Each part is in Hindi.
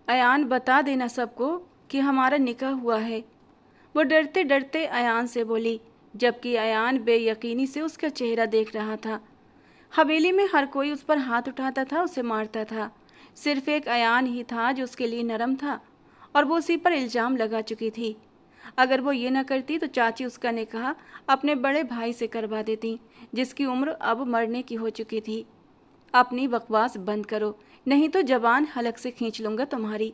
अयान बता देना सबको कि हमारा निकाह हुआ है। वो डरते डरते अयान से बोली, जबकि अयान बेयकीनी से उसका चेहरा देख रहा था। हवेली में हर कोई उस पर हाथ उठाता था, उसे मारता था। सिर्फ एक अयान ही था जो उसके लिए नरम था, और वो उसी पर इल्ज़ाम लगा चुकी थी। अगर वो ये न करती तो चाची उसका निकाह अपने बड़े भाई से करवा देती, जिसकी उम्र अब मरने की हो चुकी थी। अपनी बकवास बंद करो, नहीं तो जबान हलक से खींच लूंगा तुम्हारी।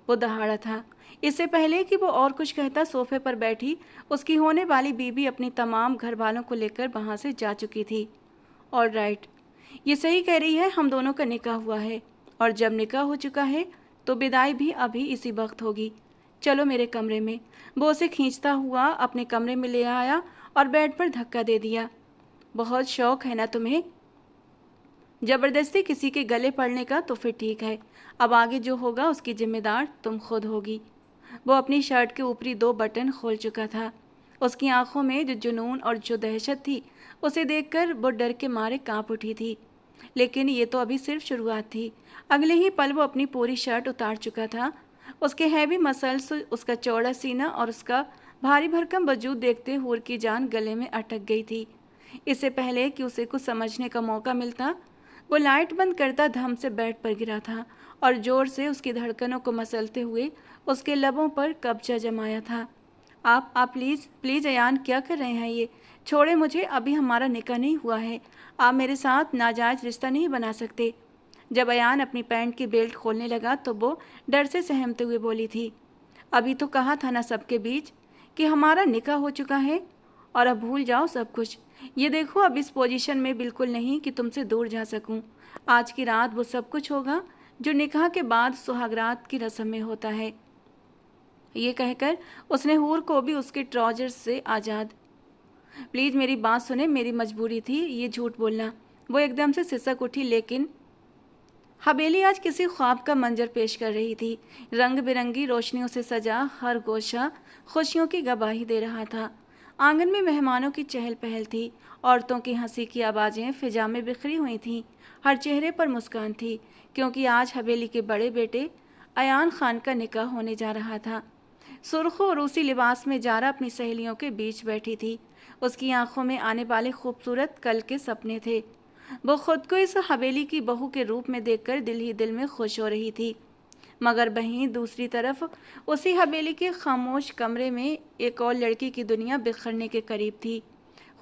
वो दहाड़ा था। इससे पहले कि वो और कुछ कहता, सोफे पर बैठी उसकी होने वाली बीबी अपनी तमाम घर वालों को लेकर वहां से जा चुकी थी। ऑल राइट, ये सही कह रही है, हम दोनों का निकाह हुआ है, और जब निकाह हो चुका है तो विदाई भी अभी इसी वक्त होगी। चलो मेरे कमरे में। वो उसे खींचता हुआ अपने कमरे में ले आया और बेड पर धक्का दे दिया। बहुत शौक है ना तुम्हें जबरदस्ती किसी के गले पड़ने का? तो फिर ठीक है, अब आगे जो होगा उसकी जिम्मेदार तुम खुद होगी। वो अपनी शर्ट के ऊपरी 2 बटन खोल चुका था। उसकी आंखों में जो जुनून और जो दहशत थी, उसे देखकर वो डर के मारे कांप उठी थी। लेकिन ये तो अभी सिर्फ शुरुआत थी। अगले ही पल वो अपनी पूरी शर्ट उतार चुका था। उसके हैवी मसल्स, उसका चौड़ा सीना और उसका भारी भरकम वजूद देखते हूर की जान गले में अटक गई थी। इससे पहले कि उसे कुछ समझने का मौका मिलता, वो लाइट बंद करता धम से बेड पर गिरा था और जोर से उसकी धड़कनों को मसलते हुए उसके लबों पर कब्जा जमाया था। आप प्लीज़ प्लीज़ अयान, क्या कर रहे हैं ये? छोड़े मुझे, अभी हमारा निकाह नहीं हुआ है। आप मेरे साथ नाजायज़ रिश्ता नहीं बना सकते। जब अयान अपनी पैंट की बेल्ट खोलने लगा तो वो डर से सहमते हुए बोली थी, अभी तो कहा था ना सबके बीच कि हमारा निकाह हो चुका है, और अब भूल जाओ सब कुछ। ये देखो, अब इस पोजीशन में बिल्कुल नहीं कि तुमसे दूर जा सकूं। आज की रात वो सब कुछ होगा जो निकाह के बाद सुहागरात की रस्म में होता है। ये कहकर उसने हूर को भी उसके ट्राउजर से आज़ाद। प्लीज़ मेरी बात सुने, मेरी मजबूरी थी ये झूठ बोलना। वो एकदम से सिसक उठी, लेकिन हवेली आज किसी ख्वाब का मंजर पेश कर रही थी। रंग बिरंगी रोशनियों से सजा हर गोशा खुशियों की गवाही दे रहा था। आंगन में मेहमानों की चहल पहल थी। औरतों की हंसी की आवाज़ें फिजा में बिखरी हुई थीं। हर चेहरे पर मुस्कान थी, क्योंकि आज हवेली के बड़े बेटे अयान खान का निकाह होने जा रहा था। सुर्ख और रूसी लिबास में जारा अपनी सहेलियों के बीच बैठी थी। उसकी आंखों में आने वाले खूबसूरत कल के सपने थे। वो खुद को इस हवेली की बहू के रूप में देखकर दिल ही दिल में खुश हो रही थी। मगर वहीं दूसरी तरफ उसी हवेली के खामोश कमरे में एक और लड़की की दुनिया बिखरने के करीब थी।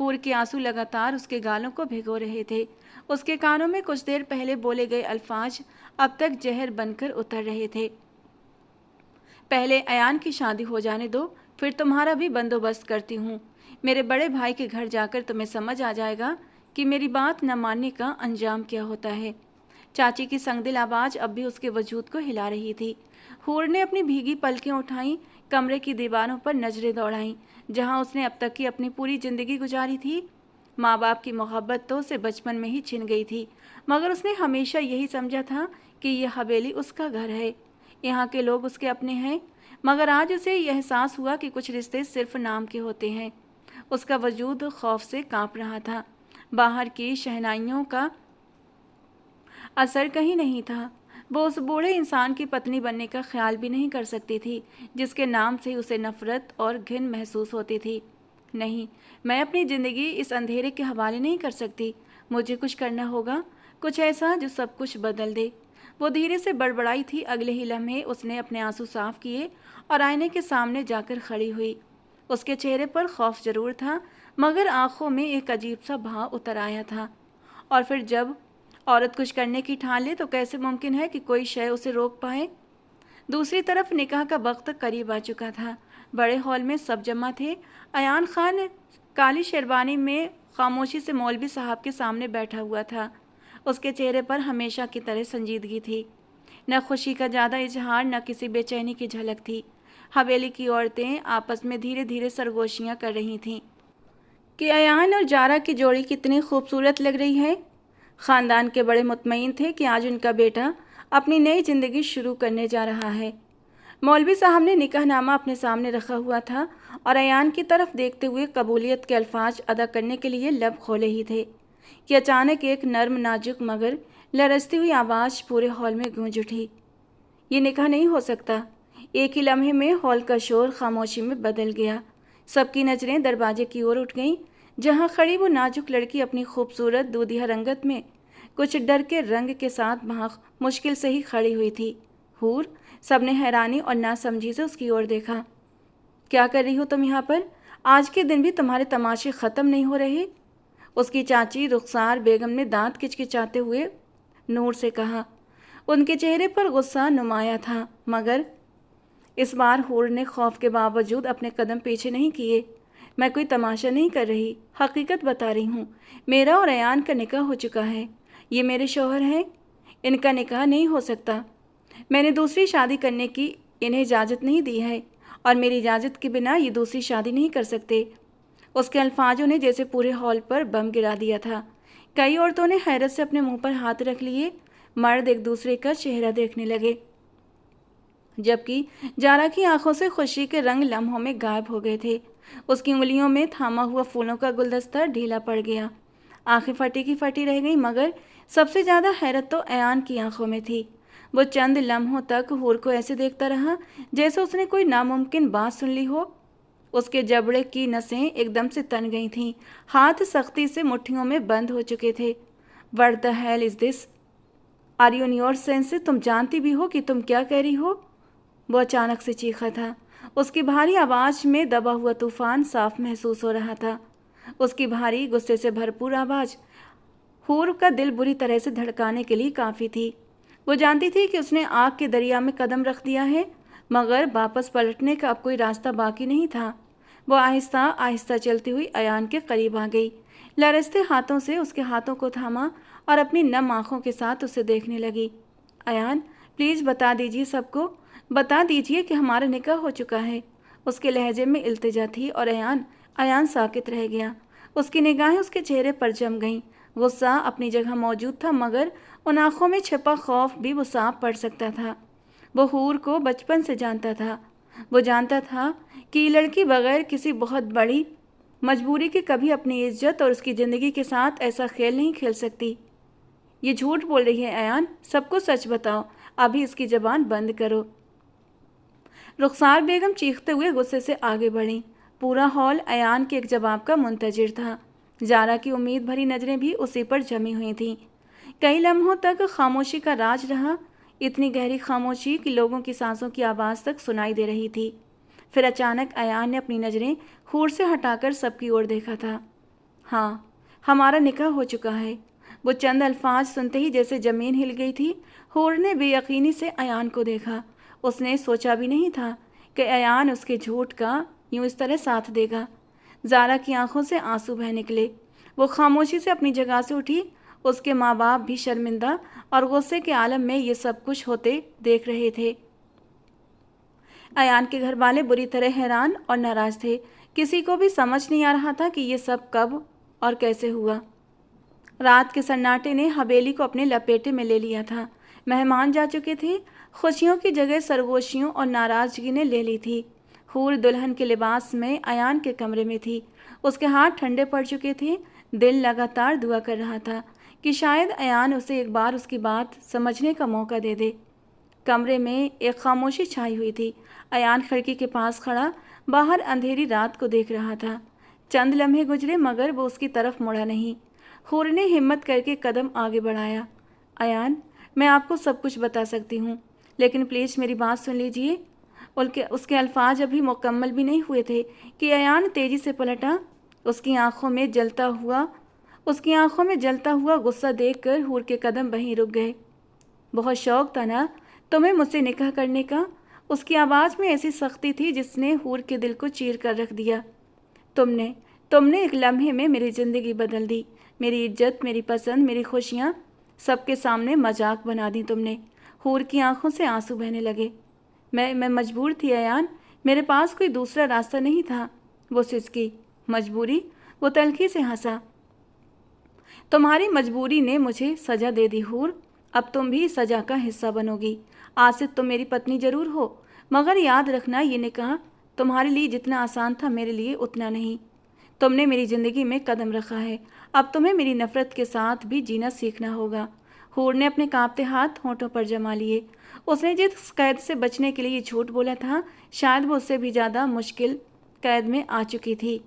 हूर के आंसू लगातार उसके गालों को भिगो रहे थे। उसके कानों में कुछ देर पहले बोले गए अल्फाज अब तक जहर बनकर उतर रहे थे। पहले अयान की शादी हो जाने दो, फिर तुम्हारा भी बंदोबस्त करती हूँ। मेरे बड़े भाई के घर जाकर तुम्हें समझ आ जाएगा कि मेरी बात न मानने का अंजाम क्या होता है। चाची की संगदिल आवाज़ अब भी उसके वजूद को हिला रही थी। हूर ने अपनी भीगी पलकें उठाईं, कमरे की दीवारों पर नजरें दौड़ाईं, जहाँ उसने अब तक की अपनी पूरी जिंदगी गुजारी थी। माँ बाप की मोहब्बत तो उसे बचपन में ही छिन गई थी, मगर उसने हमेशा यही समझा था कि यह हवेली उसका घर है, यहाँ के लोग उसके अपने हैं। मगर आज उसे यह एहसास हुआ कि कुछ रिश्ते सिर्फ नाम के होते हैं। उसका वजूद खौफ से कांप रहा था। बाहर की शहनाइयों का असर कहीं नहीं था। वो उस बूढ़े इंसान की पत्नी बनने का ख्याल भी नहीं कर सकती थी, जिसके नाम से उसे नफरत और घिन महसूस होती थी। नहीं, मैं अपनी ज़िंदगी इस अंधेरे के हवाले नहीं कर सकती। मुझे कुछ करना होगा, कुछ ऐसा जो सब कुछ बदल दे। वो धीरे से बड़बड़ाई थी। अगले ही लम्हे उसने अपने आंसू साफ किए और आईने के सामने जाकर खड़ी हुई। उसके चेहरे पर खौफ जरूर था, मगर आंखों में एक अजीब सा भाव उतर आया था। और फिर जब औरत कुछ करने की ठान ले तो कैसे मुमकिन है कि कोई शय उसे रोक पाए। दूसरी तरफ निकाह का वक्त करीब आ चुका था। बड़े हॉल में सब जमा थे। अयान खान काली शेरवानी में खामोशी से मौलवी साहब के सामने बैठा हुआ था। उसके चेहरे पर हमेशा की तरह संजीदगी थी। न खुशी का ज़्यादा इजहार, न किसी बेचैनी की झलक थी। हवेली की औरतें आपस में धीरे धीरे सरगोशियाँ कर रही थीं कि अयान और जारा की जोड़ी कितनी खूबसूरत लग रही है। ख़ानदान के बड़े मुतमईन थे कि आज उनका बेटा अपनी नई ज़िंदगी शुरू करने जा रहा है। मौलवी साहब ने निकाहनामा अपने सामने रखा हुआ था और अयान की तरफ देखते हुए कबूलियत के अल्फाज अदा करने के लिए लब खोले ही थे कि अचानक एक नर्म नाजुक मगर लरजती हुई आवाज़ पूरे हॉल में गूंज उठी। ये निकाह नहीं हो सकता। एक ही लम्हे में हॉल का शोर खामोशी में बदल गया। सबकी नज़रें दरवाजे की ओर उठ गईं, जहां खड़ी वो नाजुक लड़की अपनी खूबसूरत दूधिया रंगत में कुछ डर के रंग के साथ वहाँ मुश्किल से ही खड़ी हुई थी। हूर, सबने हैरानी और नासमझी से उसकी ओर देखा। क्या कर रही हो तुम यहाँ पर? आज के दिन भी तुम्हारे तमाशे ख़त्म नहीं हो रहे? उसकी चाची रुखसार बेगम ने दांत किचकिचाते हुए नूर से कहा। उनके चेहरे पर गुस्सा नुमाया था, मगर इस बार हूर ने खौफ के बावजूद अपने कदम पीछे नहीं किए। मैं कोई तमाशा नहीं कर रही, हकीकत बता रही हूँ। मेरा और अयान का निकाह हो चुका है। ये मेरे शौहर हैं, इनका निकाह नहीं हो सकता। मैंने दूसरी शादी करने की इन्हें इजाज़त नहीं दी है और मेरी इजाज़त के बिना ये दूसरी शादी नहीं कर सकते। उसके अल्फाजों ने जैसे पूरे हॉल पर बम गिरा दिया था। कई औरतों ने हैरत से अपने मुंह पर हाथ रख लिए। मर्द एक दूसरे का चेहरा देखने लगे, जबकि जारा की आंखों से खुशी के रंग लम्हों में गायब हो गए थे। उसकी उंगलियों में थामा हुआ फूलों का गुलदस्ता ढीला पड़ गया। आंखें फटी की फटी रह गईं, मगर सबसे ज़्यादा हैरत तो अयान की आंखों में थी। वो चंद लम्हों तक हूर को ऐसे देखता रहा जैसे उसने कोई नामुमकिन बात सुन ली हो। उसके जबड़े की नसें एकदम से तन गई थीं, हाथ सख्ती से मुट्ठियों में बंद हो चुके थे। What the hell is this? Are you in your senses? तुम जानती भी हो कि तुम क्या कह रही हो? वो अचानक से चीखा था। उसकी भारी आवाज़ में दबा हुआ तूफान साफ महसूस हो रहा था। उसकी भारी गुस्से से भरपूर आवाज़ हूर का दिल बुरी तरह से धड़काने के लिए काफ़ी थी। वो जानती थी कि उसने आग के दरिया में कदम रख दिया है, मगर वापस पलटने का अब कोई रास्ता बाकी नहीं था। वो आहिस्ता आहिस्ता चलती हुई अयान के करीब आ गई, लरजते हाथों से उसके हाथों को थामा और अपनी नम आँखों के साथ उसे देखने लगी। अयान, प्लीज़ बता दीजिए सबको, बता दीजिए कि हमारा निकाह हो चुका है। उसके लहजे में इल्तिजा थी और अयान साकित रह गया। उसकी निगाहें उसके चेहरे पर जम गईं। गुस्सा अपनी जगह मौजूद था, मगर उन आँखों में छिपा खौफ भी वो साफ पढ़ सकता था। वो हूर को बचपन से जानता था। वो जानता था कि ये लड़की बगैर किसी बहुत बड़ी मजबूरी के कभी अपनी इज्जत और उसकी ज़िंदगी के साथ ऐसा खेल नहीं खेल सकती। ये झूठ बोल रही है अयान, सबको सच बताओ, अभी इसकी ज़बान बंद करो। रुखसार बेगम चीखते हुए गुस्से से आगे बढ़ीं। पूरा हॉल अयान के एक जवाब का मुंतजिर था। जारा की उम्मीद भरी नज़रें भी उसी पर जमी हुई थीं। कई लम्हों तक खामोशी का राज रहा, इतनी गहरी खामोशी कि लोगों की सांसों की आवाज़ तक सुनाई दे रही थी। फिर अचानक अयान ने अपनी नज़रें हूर से हटाकर सबकी ओर देखा था। हाँ, हमारा निकाह हो चुका है। वो चंद अल्फाज सुनते ही जैसे ज़मीन हिल गई थी। हूर ने बेयकीनी से अयान को देखा। उसने सोचा भी नहीं था कि अयान उसके झूठ का यूं इस तरह साथ देगा। जारा की आंखों से आंसू बह निकले। वो खामोशी से अपनी जगह से उठी। उसके माँ बाप भी शर्मिंदा और गुस्से के आलम में ये सब कुछ होते देख रहे थे। अयान के घर वाले बुरी तरह हैरान और नाराज थे। किसी को भी समझ नहीं आ रहा था कि ये सब कब और कैसे हुआ। रात के सन्नाटे ने हवेली को अपने लपेटे में ले लिया था। मेहमान जा चुके थे। खुशियों की जगह सरगोशियों और नाराजगी ने ले ली थी। हूर दुल्हन के लिबास में अयान के कमरे में थी। उसके हाथ ठंडे पड़ चुके थे। दिल लगातार दुआ कर रहा था कि शायद अयान उसे एक बार उसकी बात समझने का मौका दे दे। कमरे में एक खामोशी छाई हुई थी। अयान खिड़की के पास खड़ा बाहर अंधेरी रात को देख रहा था। चंद लम्हे गुजरे, मगर वो उसकी तरफ मुड़ा नहीं। हूर ने हिम्मत करके कदम आगे बढ़ाया। अयान, मैं आपको सब कुछ बता सकती हूँ, लेकिन प्लीज़ मेरी बात सुन लीजिए। उसके अल्फाज अभी मुकम्मल भी नहीं हुए थे कि अयान तेज़ी से पलटा। उसकी आंखों में जलता हुआ गुस्सा देखकर हूर के कदम वहीं रुक गए। बहुत शौक था ना तुम्हें मुझसे निकाह करने का? उसकी आवाज़ में ऐसी सख्ती थी जिसने हूर के दिल को चीर कर रख दिया। तुमने एक लम्हे में मेरी ज़िंदगी बदल दी। मेरी इज्जत, मेरी पसंद, मेरी खुशियाँ सबके सामने मजाक बना दी तुमने। हूर की आंखों से आंसू बहने लगे। मैं मजबूर थी अयान, मेरे पास कोई दूसरा रास्ता नहीं था। वो सिसकी। मजबूरी? वो तल्खी से हंसा। तुम्हारी मजबूरी ने मुझे सज़ा दे दी हूर। अब तुम भी सज़ा का हिस्सा बनोगी। आज से तुम मेरी पत्नी ज़रूर हो, मगर याद रखना ये निकाह तुम्हारे लिए जितना आसान था मेरे लिए उतना नहीं। तुमने मेरी ज़िंदगी में कदम रखा है, अब तुम्हें मेरी नफ़रत के साथ भी जीना सीखना होगा। हूर ने अपने कांपते हाथ होंठों पर जमा लिए। उसने जिस कैद से बचने के लिए ये झूठ बोला था, शायद वो उससे भी ज़्यादा मुश्किल कैद में आ चुकी थी।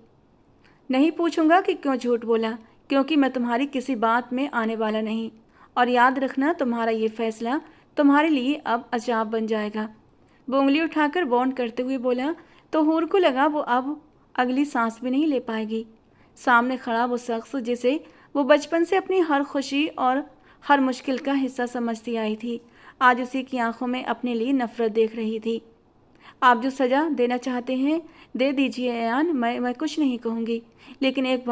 नहीं पूछूंगा कि क्यों झूठ बोला, क्योंकि मैं तुम्हारी किसी बात में आने वाला नहीं। और याद रखना, तुम्हारा ये फैसला तुम्हारे लिए अब अजाब बन जाएगा। वो उंगली उठाकर बॉन्ड करते हुए बोला तो हूर को लगा वो अब अगली सांस भी नहीं ले पाएगी। सामने खड़ा वो शख्स जिसे वो बचपन से अपनी हर खुशी और हर मुश्किल का हिस्सा समझती आई थी, आज उसी की आंखों में अपने लिए नफरत देख रही थी। आप जो सज़ा देना चाहते हैं दे दीजिए अयान, मैं कुछ नहीं कहूँगी, लेकिन एक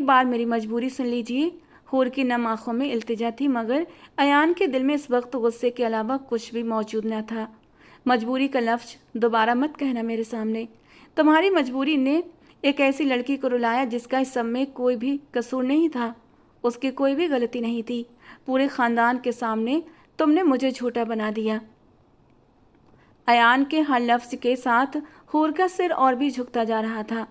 बार मेरी मजबूरी सुन लीजिए। हूर की नम आंखों में इल्तिजा थी, मगर अयान के दिल में इस वक्त गुस्से के अलावा कुछ भी मौजूद न था। मजबूरी का लफ्ज़ दोबारा मत कहना मेरे सामने। तुम्हारी मजबूरी ने एक ऐसी लड़की को रुलाया जिसका इस सब में कोई भी कसूर नहीं था, उसकी कोई भी गलती नहीं थी। पूरे ख़ानदान के सामने तुमने मुझे झूठा बना दिया। अयान के हर लफ्ज़ के साथ हूर का सिर और भी झुकता जा रहा था।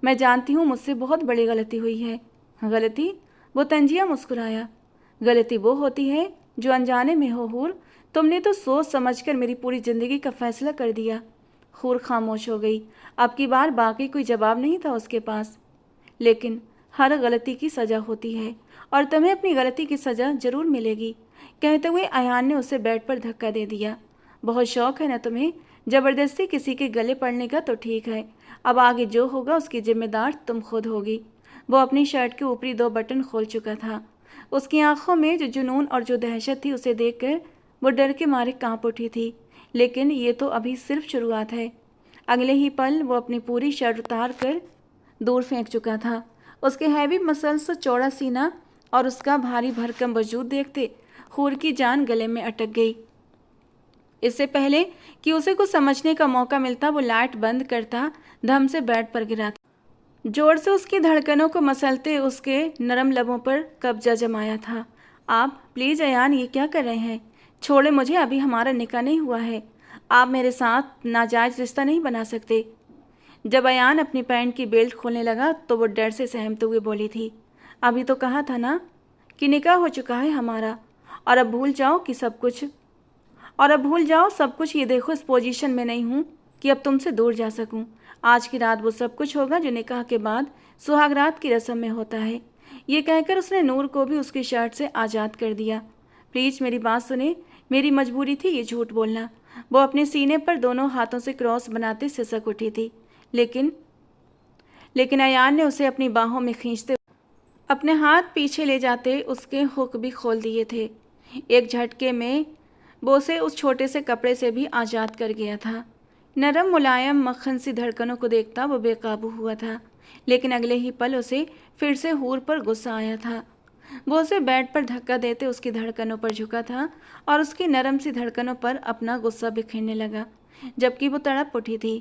मैं जानती हूँ मुझसे बहुत बड़ी गलती हुई है। गलती? वो तंजिया मुस्कुराया। गलती वो होती है जो अनजाने में हो हूर। तुमने तो सोच समझकर मेरी पूरी ज़िंदगी का फैसला कर दिया। हूर खामोश हो गई। अब की बार बाकी कोई जवाब नहीं था उसके पास। लेकिन हर गलती की सज़ा होती है और तुम्हें अपनी गलती की सज़ा ज़रूर मिलेगी, कहते हुए अयान ने उसे बेड पर धक्का दे दिया। बहुत शौक है ना तुम्हें ज़बरदस्ती किसी के गले पड़ने का, तो ठीक है, अब आगे जो होगा उसकी जिम्मेदार तुम खुद होगी। वो अपनी शर्ट के ऊपरी 2 बटन खोल चुका था। उसकी आंखों में जो जुनून और जो दहशत थी उसे देखकर वो डर के मारे कांप उठी थी। लेकिन ये तो अभी सिर्फ शुरुआत है। अगले ही पल वो अपनी पूरी शर्ट उतार कर दूर फेंक चुका था। उसके हैवी मसल्स, चौड़ा सीना और उसका भारी भरकम वजूद देखते हूर की जान गले में अटक गई। इससे पहले कि उसे कुछ समझने का मौका मिलता, वो लाइट बंद करता धम से बेड पर गिरा था। जोर से उसकी धड़कनों को मसलते उसके नरम लबों पर कब्जा जमाया था। आप प्लीज़ अयान, ये क्या कर रहे हैं? छोड़े मुझे, अभी हमारा निकाह नहीं हुआ है। आप मेरे साथ नाजायज़ रिश्ता नहीं बना सकते। जब अयान अपनी पैंट की बेल्ट खोलने लगा तो वो डर से सहमते हुए बोली थी, अभी तो कहा था ना कि निकाह हो चुका है हमारा, और अब भूल जाओ सब कुछ। ये देखो, इस पोजीशन में नहीं हूँ कि अब तुमसे दूर जा सकूँ। आज की रात वो सब कुछ होगा जो निकाह के बाद सुहागरात की रस्म में होता है। ये कहकर उसने नूर को भी उसकी शर्ट से आज़ाद कर दिया। प्लीज़ मेरी बात सुने, मेरी मजबूरी थी ये झूठ बोलना। वो अपने सीने पर दोनों हाथों से क्रॉस बनाते सिसक उठी थी, लेकिन अयान ने उसे अपनी बाहों में खींचते अपने हाथ पीछे ले जाते उसके हुक भी खोल दिए थे। एक झटके में वो उसे उस छोटे से कपड़े से भी आज़ाद कर गया था। नरम मुलायम मक्खन सी धड़कनों को देखता वो बेकाबू हुआ था, लेकिन अगले ही पल उसे फिर से हूर पर गुस्सा आया था। वो उसे बेड पर धक्का देते उसकी धड़कनों पर झुका था और उसकी नरम सी धड़कनों पर अपना गुस्सा बिखेरने लगा, जबकि वो तड़प उठी थी।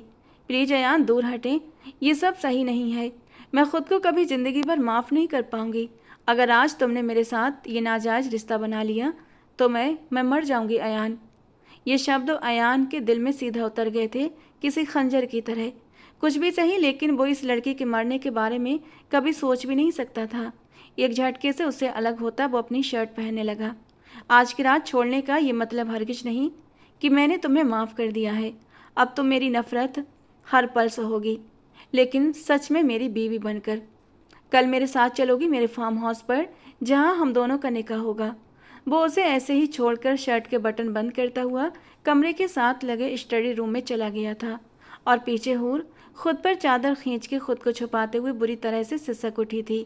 प्लीज अयान, दूर हटें, ये सब सही नहीं है। मैं खुद को कभी ज़िंदगी भर माफ़ नहीं कर पाऊंगी। अगर आज तुमने मेरे साथ ये नाजायज़ रिश्ता बना लिया तो मैं मर जाऊंगी अयान। ये शब्द अयान के दिल में सीधा उतर गए थे, किसी खंजर की तरह। कुछ भी सही, लेकिन वो इस लड़की के मरने के बारे में कभी सोच भी नहीं सकता था। एक झटके से उससे अलग होता वो अपनी शर्ट पहनने लगा। आज की रात छोड़ने का ये मतलब हरगिज नहीं कि मैंने तुम्हें माफ़ कर दिया है। अब तुम मेरी नफ़रत हर पल सहोगी, लेकिन सच में मेरी बीवी बनकर। कल मेरे साथ चलोगी मेरे फार्म हाउस पर, जहाँ हम दोनों का निकाह होगा। वो उसे ऐसे ही छोड़कर शर्ट के बटन बंद करता हुआ कमरे के साथ लगे स्टडी रूम में चला गया था, और पीछे हूर खुद पर चादर खींच के खुद को छुपाते हुए बुरी तरह से सिसक उठी थी।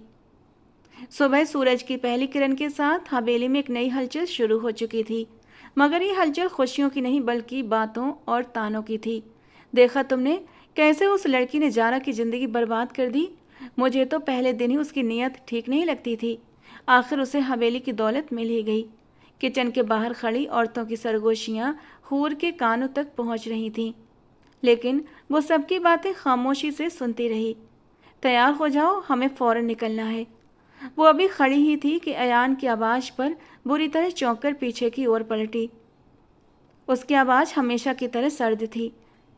सुबह सूरज की पहली किरण के साथ हवेली में एक नई हलचल शुरू हो चुकी थी, मगर ये हलचल खुशियों की नहीं बल्कि बातों और तानों की थी। देखा तुमने कैसे उस लड़की ने जारा की ज़िंदगी बर्बाद कर दी। मुझे तो पहले दिन ही उसकी नीयत ठीक नहीं लगती थी। आखिर उसे हवेली की दौलत मिल ही गई। किचन के बाहर खड़ी औरतों की सरगोशियाँ हूर के कानों तक पहुँच रही थीं, लेकिन वो सबकी बातें खामोशी से सुनती रही। तैयार हो जाओ, हमें फ़ौरन निकलना है। वो अभी खड़ी ही थी कि अयान की आवाज़ पर बुरी तरह चौंक कर पीछे की ओर पलटी। उसकी आवाज़ हमेशा की तरह सर्द थी।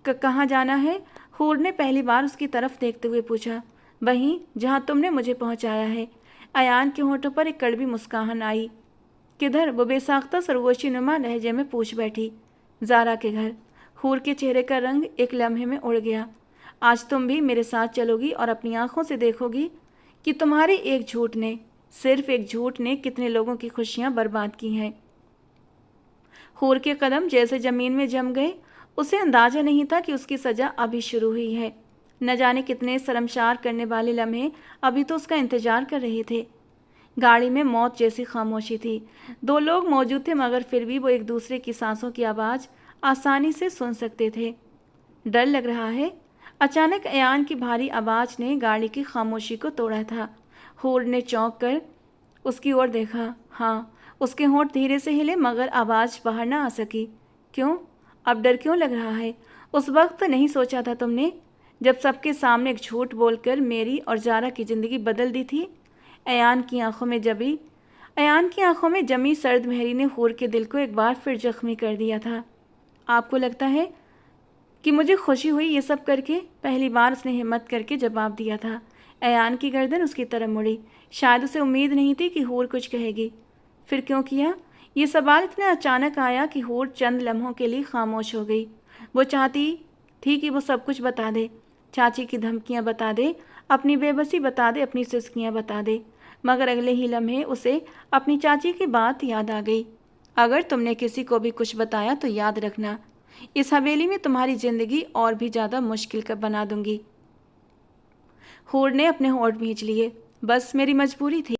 कहाँ जाना है? हूर ने पहली बार उसकी तरफ देखते हुए पूछा। वहीं जहाँ तुमने मुझे पहुँचाया है। अयान के होठों पर एक कड़वी मुस्कान आई। किधर? वो बेसाख्ता सरगोशी नुमा लहजे में पूछ बैठी। ज़ारा के घर। हूर के चेहरे का रंग एक लम्हे में उड़ गया। आज तुम भी मेरे साथ चलोगी और अपनी आंखों से देखोगी कि तुम्हारे एक झूठ ने, सिर्फ एक झूठ ने कितने लोगों की खुशियां बर्बाद की हैं। हूर के कदम जैसे जमीन में जम गए। उसे अंदाजा नहीं था कि उसकी सजा अभी शुरू हुई है। न जाने कितने शर्मसार करने वाले लम्हे अभी तो उसका इंतजार कर रहे थे। गाड़ी में मौत जैसी खामोशी थी। दो लोग मौजूद थे मगर फिर भी वो एक दूसरे की सांसों की आवाज़ आसानी से सुन सकते थे। डर लग रहा है। अचानक अयान की भारी आवाज़ ने गाड़ी की खामोशी को तोड़ा था। हूर ने चौंक कर उसकी ओर देखा। हाँ, उसके होंठ धीरे से हिले मगर आवाज़ बाहर ना आ सकी। क्यों? अब डर क्यों लग रहा है? उस वक्त नहीं सोचा था तुमने, जब सबके सामने एक झूठ बोलकर मेरी और ज़ारा की ज़िंदगी बदल दी थी? अयान की आंखों में जमी सर्द मेहरी ने हूर के दिल को एक बार फिर जख्मी कर दिया था। आपको लगता है कि मुझे खुशी हुई ये सब करके? पहली बार उसने हिम्मत करके जवाब दिया था। अयान की गर्दन उसकी तरफ मुड़ी। शायद उसे उम्मीद नहीं थी कि हूर कुछ कहेगी। फिर क्यों किया? ये सवाल इतना अचानक आया कि हूर चंद लम्हों के लिए खामोश हो गई। वो चाहती थी कि वो सब कुछ बता दे। चाची की धमकियां बता दे, अपनी बेबसी बता दे, अपनी सुस्कियां बता दे, मगर अगले ही लम्हे उसे अपनी चाची की बात याद आ गई। अगर तुमने किसी को भी कुछ बताया तो याद रखना, इस हवेली में तुम्हारी ज़िंदगी और भी ज़्यादा मुश्किल कर बना दूंगी। हूर ने अपने होंठ भींच लिए। बस मेरी मजबूरी थी।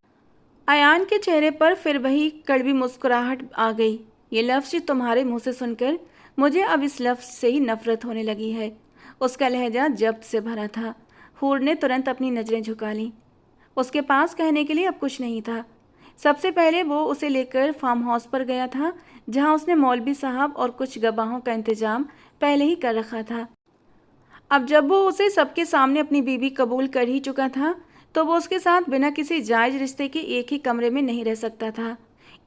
अयान के चेहरे पर फिर वही कड़वी मुस्कुराहट आ गई। ये लफ्ज़ तुम्हारे मुंह से सुनकर मुझे अब इस लफ्ज़ से ही नफरत होने लगी है। उसका लहजा जब्त से भरा था। हूर ने तुरंत अपनी नज़रें झुका लीं। उसके पास कहने के लिए अब कुछ नहीं था। सबसे पहले वो उसे लेकर फार्म हाउस पर गया था, जहां उसने मौलवी साहब और कुछ गवाहों का इंतजाम पहले ही कर रखा था। अब जब वो उसे सबके सामने अपनी बीवी कबूल कर ही चुका था, तो वो उसके साथ बिना किसी जायज़ रिश्ते के एक ही कमरे में नहीं रह सकता था।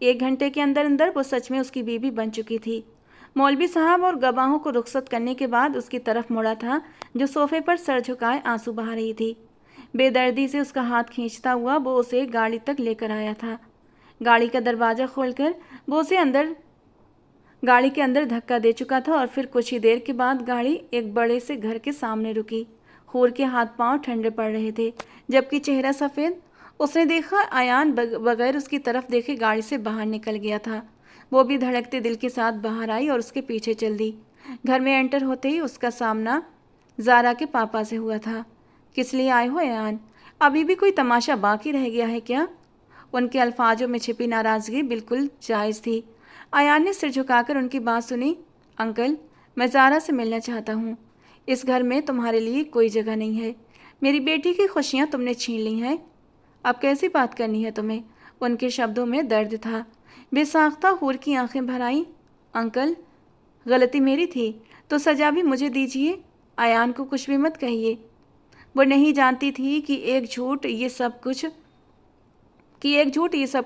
1 घंटे के अंदर अंदर वो सच में उसकी बीवी बन चुकी थी। मौलवी साहब और गवाहों को रुखसत करने के बाद उसकी तरफ मुड़ा था, जो सोफे पर सर झुकाए आंसू बहा रही थी। बेदर्दी से उसका हाथ खींचता हुआ वो उसे गाड़ी तक लेकर आया था। गाड़ी का दरवाज़ा खोलकर वो उसे गाड़ी के अंदर धक्का दे चुका था और फिर कुछ ही देर के बाद गाड़ी एक बड़े से घर के सामने रुकी। हूर के हाथ पांव ठंडे पड़ रहे थे, जबकि चेहरा सफ़ेद। उसने देखा अयान बगैर उसकी तरफ देखे गाड़ी से बाहर निकल गया था। वो भी धड़कते दिल के साथ बाहर आई और उसके पीछे चल दी। घर में एंटर होते ही उसका सामना ज़ारा के पापा से हुआ था। किस लिए आए हो अयान? अभी भी कोई तमाशा बाकी रह गया है क्या? उनके अल्फाजों में छिपी नाराज़गी बिल्कुल जायज़ थी। अयान ने सिर झुकाकर उनकी बात सुनी। अंकल, मैं ज़ारा से मिलना चाहता हूँ। इस घर में तुम्हारे लिए कोई जगह नहीं है। मेरी बेटी की खुशियाँ तुमने छीन ली हैं। अब कैसी बात करनी है तुम्हें? उनके शब्दों में दर्द था। बेसाख्ता हूर की आंखें भर आईं। अंकल, गलती मेरी थी तो सज़ा भी मुझे दीजिए। अयान को कुछ भी मत कहिए। वो नहीं जानती थी कि एक झूठ ये सब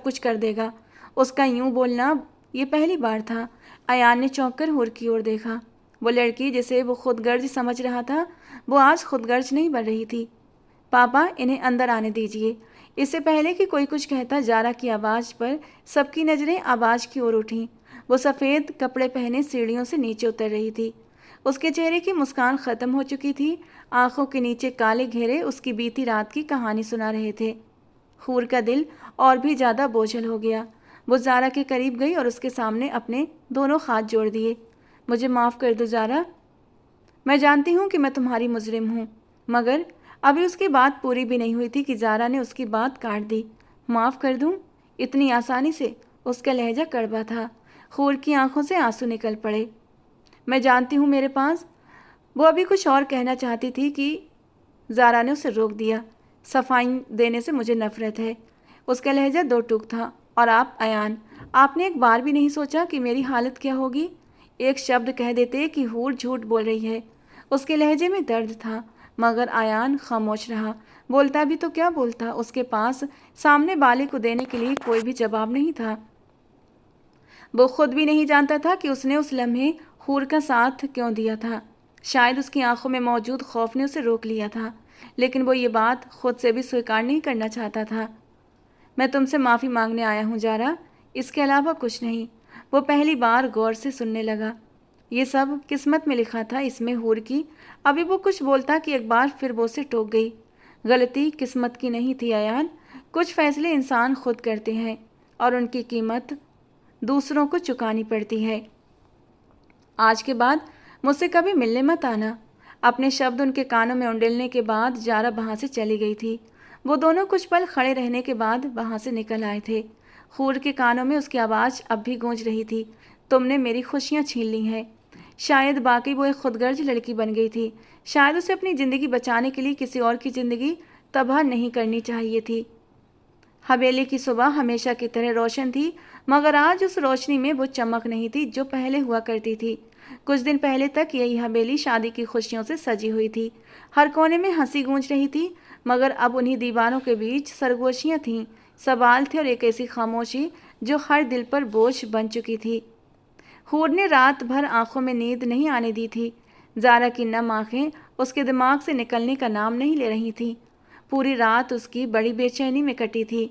कुछ कर देगा। उसका यूं बोलना ये पहली बार था। अयान ने चौंक कर हूर की ओर देखा। वो लड़की जिसे वो खुदगर्ज समझ रहा था, वो आज खुदगर्ज नहीं बन रही थी। पापा, इन्हें अंदर आने दीजिए। इससे पहले कि कोई कुछ कहता, ज़ारा की आवाज़ पर सबकी नज़रें आवाज़ की ओर उठीं। वो सफ़ेद कपड़े पहने सीढ़ियों से नीचे उतर रही थी। उसके चेहरे की मुस्कान ख़त्म हो चुकी थी। आंखों के नीचे काले घेरे उसकी बीती रात की कहानी सुना रहे थे। हूर का दिल और भी ज़्यादा बोझल हो गया। वो ज़ारा के करीब गई और उसके सामने अपने दोनों हाथ जोड़ दिए। मुझे माफ़ कर दो ज़ारा। मैं जानती हूँ कि मैं तुम्हारी मुजरिम हूँ, मगर अभी उसकी बात पूरी भी नहीं हुई थी कि ज़ारा ने उसकी बात काट दी। माफ़ कर दूँ? इतनी आसानी से? उसका लहजा कड़वा था। हूर की आंखों से आंसू निकल पड़े। मैं जानती हूँ मेरे पास। वो अभी कुछ और कहना चाहती थी कि ज़ारा ने उसे रोक दिया। सफाई देने से मुझे नफ़रत है। उसका लहजा दो टूक था। और आप अयान, आपने एक बार भी नहीं सोचा कि मेरी हालत क्या होगी? एक शब्द कह देते कि हूर झूठ बोल रही है। उसके लहजे में दर्द था, मगर अयान खामोश रहा। बोलता भी तो क्या बोलता? उसके पास सामने वाले को देने के लिए कोई भी जवाब नहीं था। वो खुद भी नहीं जानता था कि उसने उस लम्हे हूर का साथ क्यों दिया था। शायद उसकी आंखों में मौजूद खौफ ने उसे रोक लिया था, लेकिन वो ये बात खुद से भी स्वीकार नहीं करना चाहता था। मैं तुमसे माफ़ी मांगने आया हूँ ज़ारा। इसके अलावा कुछ नहीं। वो पहली बार गौर से सुनने लगा। ये सब किस्मत में लिखा था इसमें हूर की। अभी वो कुछ बोलता कि एक बार फिर वो उसे टोक गई। गलती किस्मत की नहीं थी अयान। कुछ फैसले इंसान खुद करते हैं और उनकी कीमत दूसरों को चुकानी पड़ती है। आज के बाद मुझसे कभी मिलने मत आना। अपने शब्द उनके कानों में उंडेलने के बाद जारा वहाँ से चली गई थी। वो दोनों कुछ पल खड़े रहने के बाद वहाँ से निकल आए थे। हूर के कानों में उसकी आवाज़ अब भी गूंज रही थी, तुमने मेरी खुशियाँ छीन ली हैं। शायद बाकी वो एक खुदगर्ज लड़की बन गई थी। शायद उसे अपनी ज़िंदगी बचाने के लिए किसी और की ज़िंदगी तबाह नहीं करनी चाहिए थी। हवेली की सुबह हमेशा की तरह रोशन थी, मगर आज उस रोशनी में वो चमक नहीं थी जो पहले हुआ करती थी। कुछ दिन पहले तक यही हवेली शादी की खुशियों से सजी हुई थी। हर कोने में हंसी गूंज रही थी, मगर अब उन्हीं दीवारों के बीच सरगोशियाँ थीं, सवाल थे और एक ऐसी खामोशी जो हर दिल पर बोझ बन चुकी थी। हूर ने रात भर आंखों में नींद नहीं आने दी थी। जारा की नम आंखें उसके दिमाग से निकलने का नाम नहीं ले रही थीं। पूरी रात उसकी बड़ी बेचैनी में कटी थी।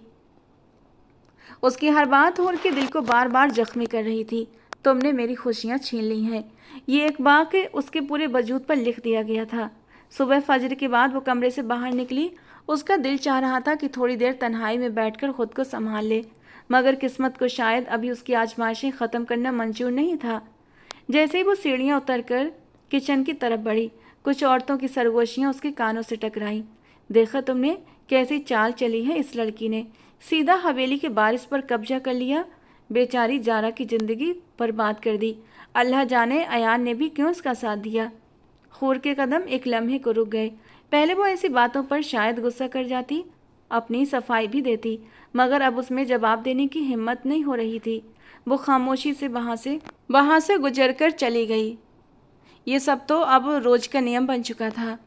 उसकी हर बात हूर के दिल को बार बार जख्मी कर रही थी। तुमने मेरी खुशियाँ छीन ली हैं। ये एक वाक्य उसके पूरे वजूद पर लिख दिया गया था। सुबह फजर के बाद वो कमरे से बाहर निकली। उसका दिल चाह रहा था कि थोड़ी देर तन्हाई में बैठकर खुद को संभाल ले, मगर किस्मत को शायद अभी उसकी आजमाइशें ख़त्म करना मंजूर नहीं था। जैसे ही वो सीढ़ियाँ उतरकर किचन की तरफ बढ़ी, कुछ औरतों की सरगोशियाँ उसके कानों से टकराईं। देखा तुमने कैसी चाल चली है इस लड़की ने, सीधा हवेली के बारिश पर कब्जा कर लिया। बेचारी जारा की ज़िंदगी बर्बाद कर दी। अल्लाह जाने अयान ने भी क्यों इसका साथ दिया। हूर के कदम एक लम्हे को रुक गए। पहले वो ऐसी बातों पर शायद गुस्सा कर जाती, अपनी सफाई भी देती, मगर अब उसमें जवाब देने की हिम्मत नहीं हो रही थी। वो खामोशी से वहाँ से गुजरकर चली गई। ये सब तो अब रोज का नियम बन चुका था।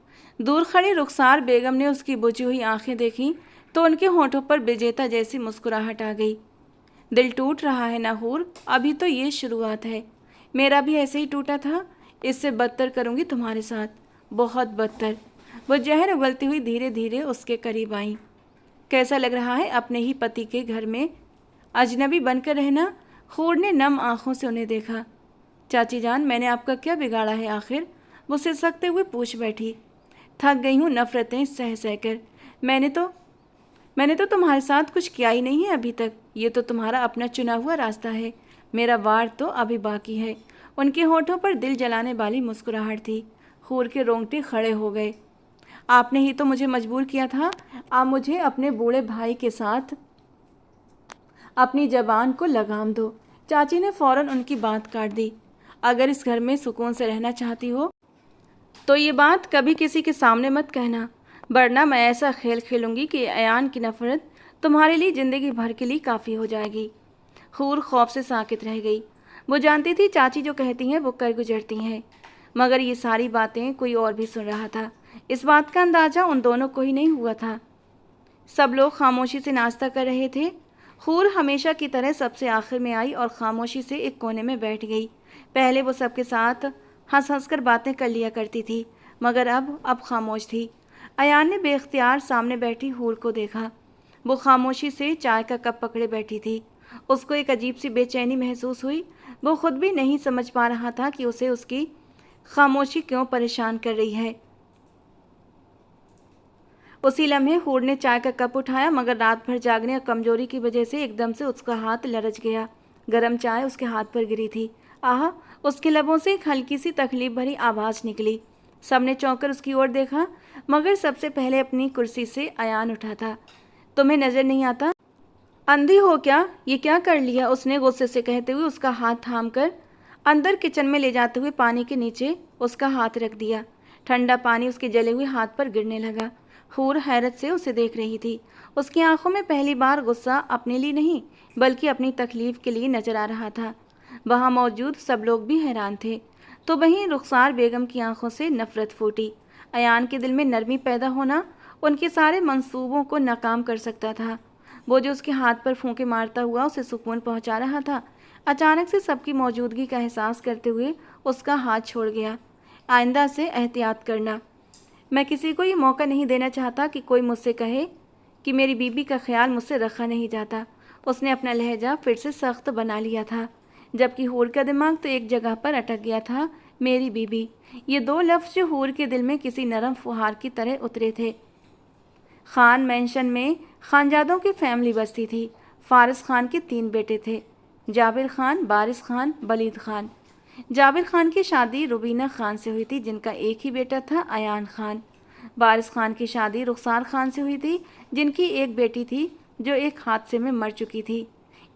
दूर खड़ी रुखसार बेगम ने उसकी बुझी हुई आंखें देखी तो उनके होठों पर विजेता जैसी मुस्कुराहट आ गई। दिल टूट रहा है ना हूर, अभी तो ये शुरुआत है। मेरा भी ऐसे ही टूटा था। इससे बदतर करूँगी तुम्हारे साथ, बहुत बदतर। वो जहर उगलती हुई धीरे धीरे उसके करीब आई। कैसा लग रहा है अपने ही पति के घर में अजनबी बनकर रहना? हूर ने नम आंखों से उन्हें देखा। चाची जान, मैंने आपका क्या बिगाड़ा है आखिर? वो सिसकते हुए पूछ बैठी। थक गई हूँ नफरतें सह सहकर। मैंने तो तुम्हारे साथ कुछ किया ही नहीं है अभी तक। ये तो तुम्हारा अपना चुना हुआ रास्ता है। मेरा वार तो अभी बाकी है। उनके होठों पर दिल जलाने वाली मुस्कुराहट थी। हूर के रोंगटे खड़े हो गए। आपने ही तो मुझे मजबूर किया था। आप मुझे अपने बूढ़े भाई के साथ अपनी जबान को लगाम दो। चाची ने फौरन उनकी बात काट दी। अगर इस घर में सुकून से रहना चाहती हो तो ये बात कभी किसी के सामने मत कहना, वरना मैं ऐसा खेल खेलूंगी कि अयान की नफरत तुम्हारे लिए ज़िंदगी भर के लिए काफ़ी हो जाएगी। हूर खौफ से साकित रह गई। वो जानती थी चाची जो कहती हैं वो कर गुजरती हैं, मगर ये सारी बातें कोई और भी सुन रहा था। इस बात का अंदाज़ा उन दोनों को ही नहीं हुआ था। सब लोग खामोशी से नाश्ता कर रहे थे। हूर हमेशा की तरह सबसे आखिर में आई और खामोशी से एक कोने में बैठ गई। पहले वो सबके साथ हंस हंस कर बातें कर लिया करती थी, मगर अब खामोश थी। अयान ने बेख्तियार सामने बैठी हूर को देखा। वो खामोशी से चाय का कप पकड़े बैठी थी। उसको एक अजीब सी बेचैनी महसूस हुई। वो खुद भी नहीं समझ पा रहा था कि उसे उसकी खामोशी क्यों परेशान कर रही है। उसी लम्हे हूर ने चाय का कप उठाया, मगर रात भर जागने और कमजोरी की वजह से एकदम से उसका हाथ लरच गया। गर्म चाय उसके हाथ पर गिरी थी। आह! उसके लबों से एक हल्की सी तकलीफ भरी आवाज़ निकली। सबने चौंक कर उसकी ओर देखा, मगर सबसे पहले अपनी कुर्सी से अयान उठा था। तुम्हें नज़र नहीं आता? अंधी हो क्या? ये क्या कर लिया? उसने गुस्से से कहते हुए उसका हाथ थाम कर अंदर किचन में ले जाते हुए पानी के नीचे उसका हाथ रख दिया। ठंडा पानी उसके जले हुए हाथ पर गिरने लगा। हूर हैरत से उसे देख रही थी। उसकी आंखों में पहली बार गुस्सा अपने लिए नहीं बल्कि अपनी तकलीफ के लिए नजर आ रहा था। वहाँ मौजूद सब लोग भी हैरान थे। तो वहीं रुखसार बेगम की आंखों से नफरत फूटी। अयान के दिल में नरमी पैदा होना उनके सारे मंसूबों को नाकाम कर सकता था। वो जो उसके हाथ पर फूंके मारता हुआ उसे सुकून पहुंचा रहा था, अचानक से सबकी मौजूदगी का एहसास करते हुए उसका हाथ छोड़ गया। आइंदा से एहतियात करना। मैं किसी को ये मौका नहीं देना चाहता कि कोई मुझसे कहे कि मेरी बीबी का ख्याल मुझसे रखा नहीं जाता। उसने अपना लहजा फिर से सख्त बना लिया था, जबकि हूर का दिमाग तो एक जगह पर अटक गया था। मेरी बीबी, ये दो लफ्ज़ जो हूर के दिल में किसी नरम फुहार की तरह उतरे थे। खान मैंशन में खानजादों की फैमिली बसती थी। फारिस खान के 3 बेटे थे, जाबिर खान, बारिस खान, बलीद खान। जाबिर खान की शादी रुबीना खान से हुई थी, जिनका एक ही बेटा था, अयान खान। बारिस खान की शादी रुखसार खान से हुई थी, जिनकी एक बेटी थी जो एक हादसे में मर चुकी थी।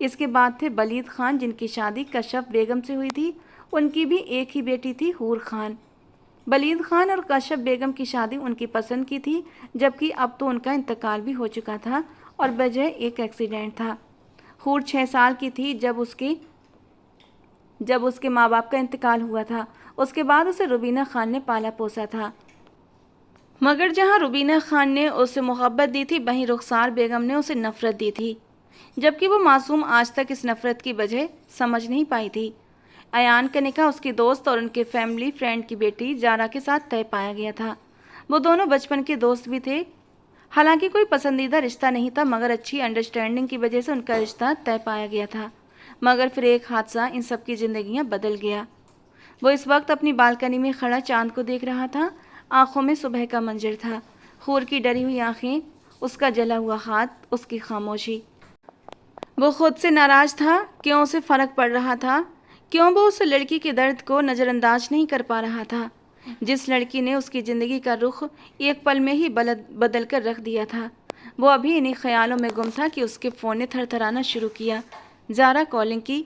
इसके बाद थे बलीद खान, जिनकी शादी कश्यप बेगम से हुई थी। उनकी भी एक ही बेटी थी, हूर खान। बलीद खान और कश्यप बेगम की शादी उनकी पसंद की थी, जबकि अब तो उनका इंतकाल भी हो चुका था और वजह एक एक्सीडेंट था। हूर 6 साल की थी जब उसके माँ बाप का इंतकाल हुआ था। उसके बाद उसे रुबीना खान ने पाला पोसा था। मगर जहाँ रुबीना खान ने उसे मोहब्बत दी थी, वहीं रुखसार बेगम ने उसे नफ़रत दी थी, जबकि वो मासूम आज तक इस नफ़रत की वजह समझ नहीं पाई थी। अयान का निकाह उसकी दोस्त और उनके फैमिली फ्रेंड की बेटी जारा के साथ तय पाया गया था। वो दोनों बचपन के दोस्त भी थे। हालांकि कोई पसंदीदा रिश्ता नहीं था, मगर अच्छी अंडरस्टैंडिंग की वजह से उनका रिश्ता तय पाया गया था। मगर फिर एक हादसा इन सब की ज़िंदगियाँ बदल गया। वो इस वक्त अपनी बालकनी में खड़ा चांद को देख रहा था। आंखों में सुबह का मंजर था। हूर की डरी हुई आंखें, उसका जला हुआ हाथ, उसकी खामोशी। वो खुद से नाराज था। क्यों उसे फ़र्क पड़ रहा था? क्यों वो उस लड़की के दर्द को नज़रअंदाज नहीं कर पा रहा था, जिस लड़की ने उसकी ज़िंदगी का रुख एक पल में ही बदल कर रख दिया था। वो अभी इन्हीं ख्यालों में गुम था कि उसके फ़ोन ने थरथराना शुरू किया। ज़ारा कॉलिंग की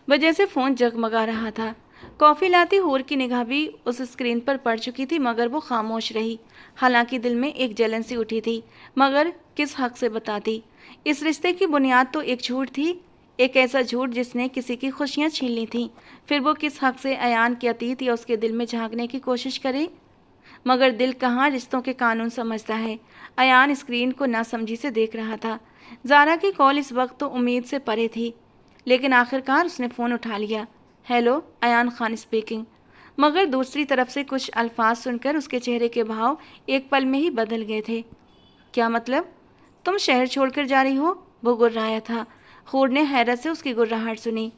वजह से फ़ोन जगमगा रहा था। कॉफ़ी लाती हूर की निगाह भी उस स्क्रीन पर पड़ चुकी थी, मगर वो खामोश रही। हालांकि दिल में एक जलन सी उठी थी, मगर किस हक से बताती? इस रिश्ते की बुनियाद तो एक झूठ थी, एक ऐसा झूठ जिसने किसी की खुशियां छीन ली थीं। फिर वो किस हक से अयान के अतीत या उसके दिल में झांकने की कोशिश करे? मगर दिल कहाँ रिश्तों के कानून समझता है। अयान स्क्रीन को नासमझी से देख रहा था। ज़ारा की कॉल इस वक्त तो उम्मीद से परे थी, लेकिन आखिरकार उसने फ़ोन उठा लिया। Hello, Ayan Khan speaking. मगर दूसरी तरफ से कुछ अल्फाज सुनकर उसके चेहरे के भाव एक पल में ही बदल गए थे। क्या मतलब? तुम शहर छोड़कर जा रही हो? वो गुर्राया था। हूर ने हैरत से उसकी गुर्राहट सुनी।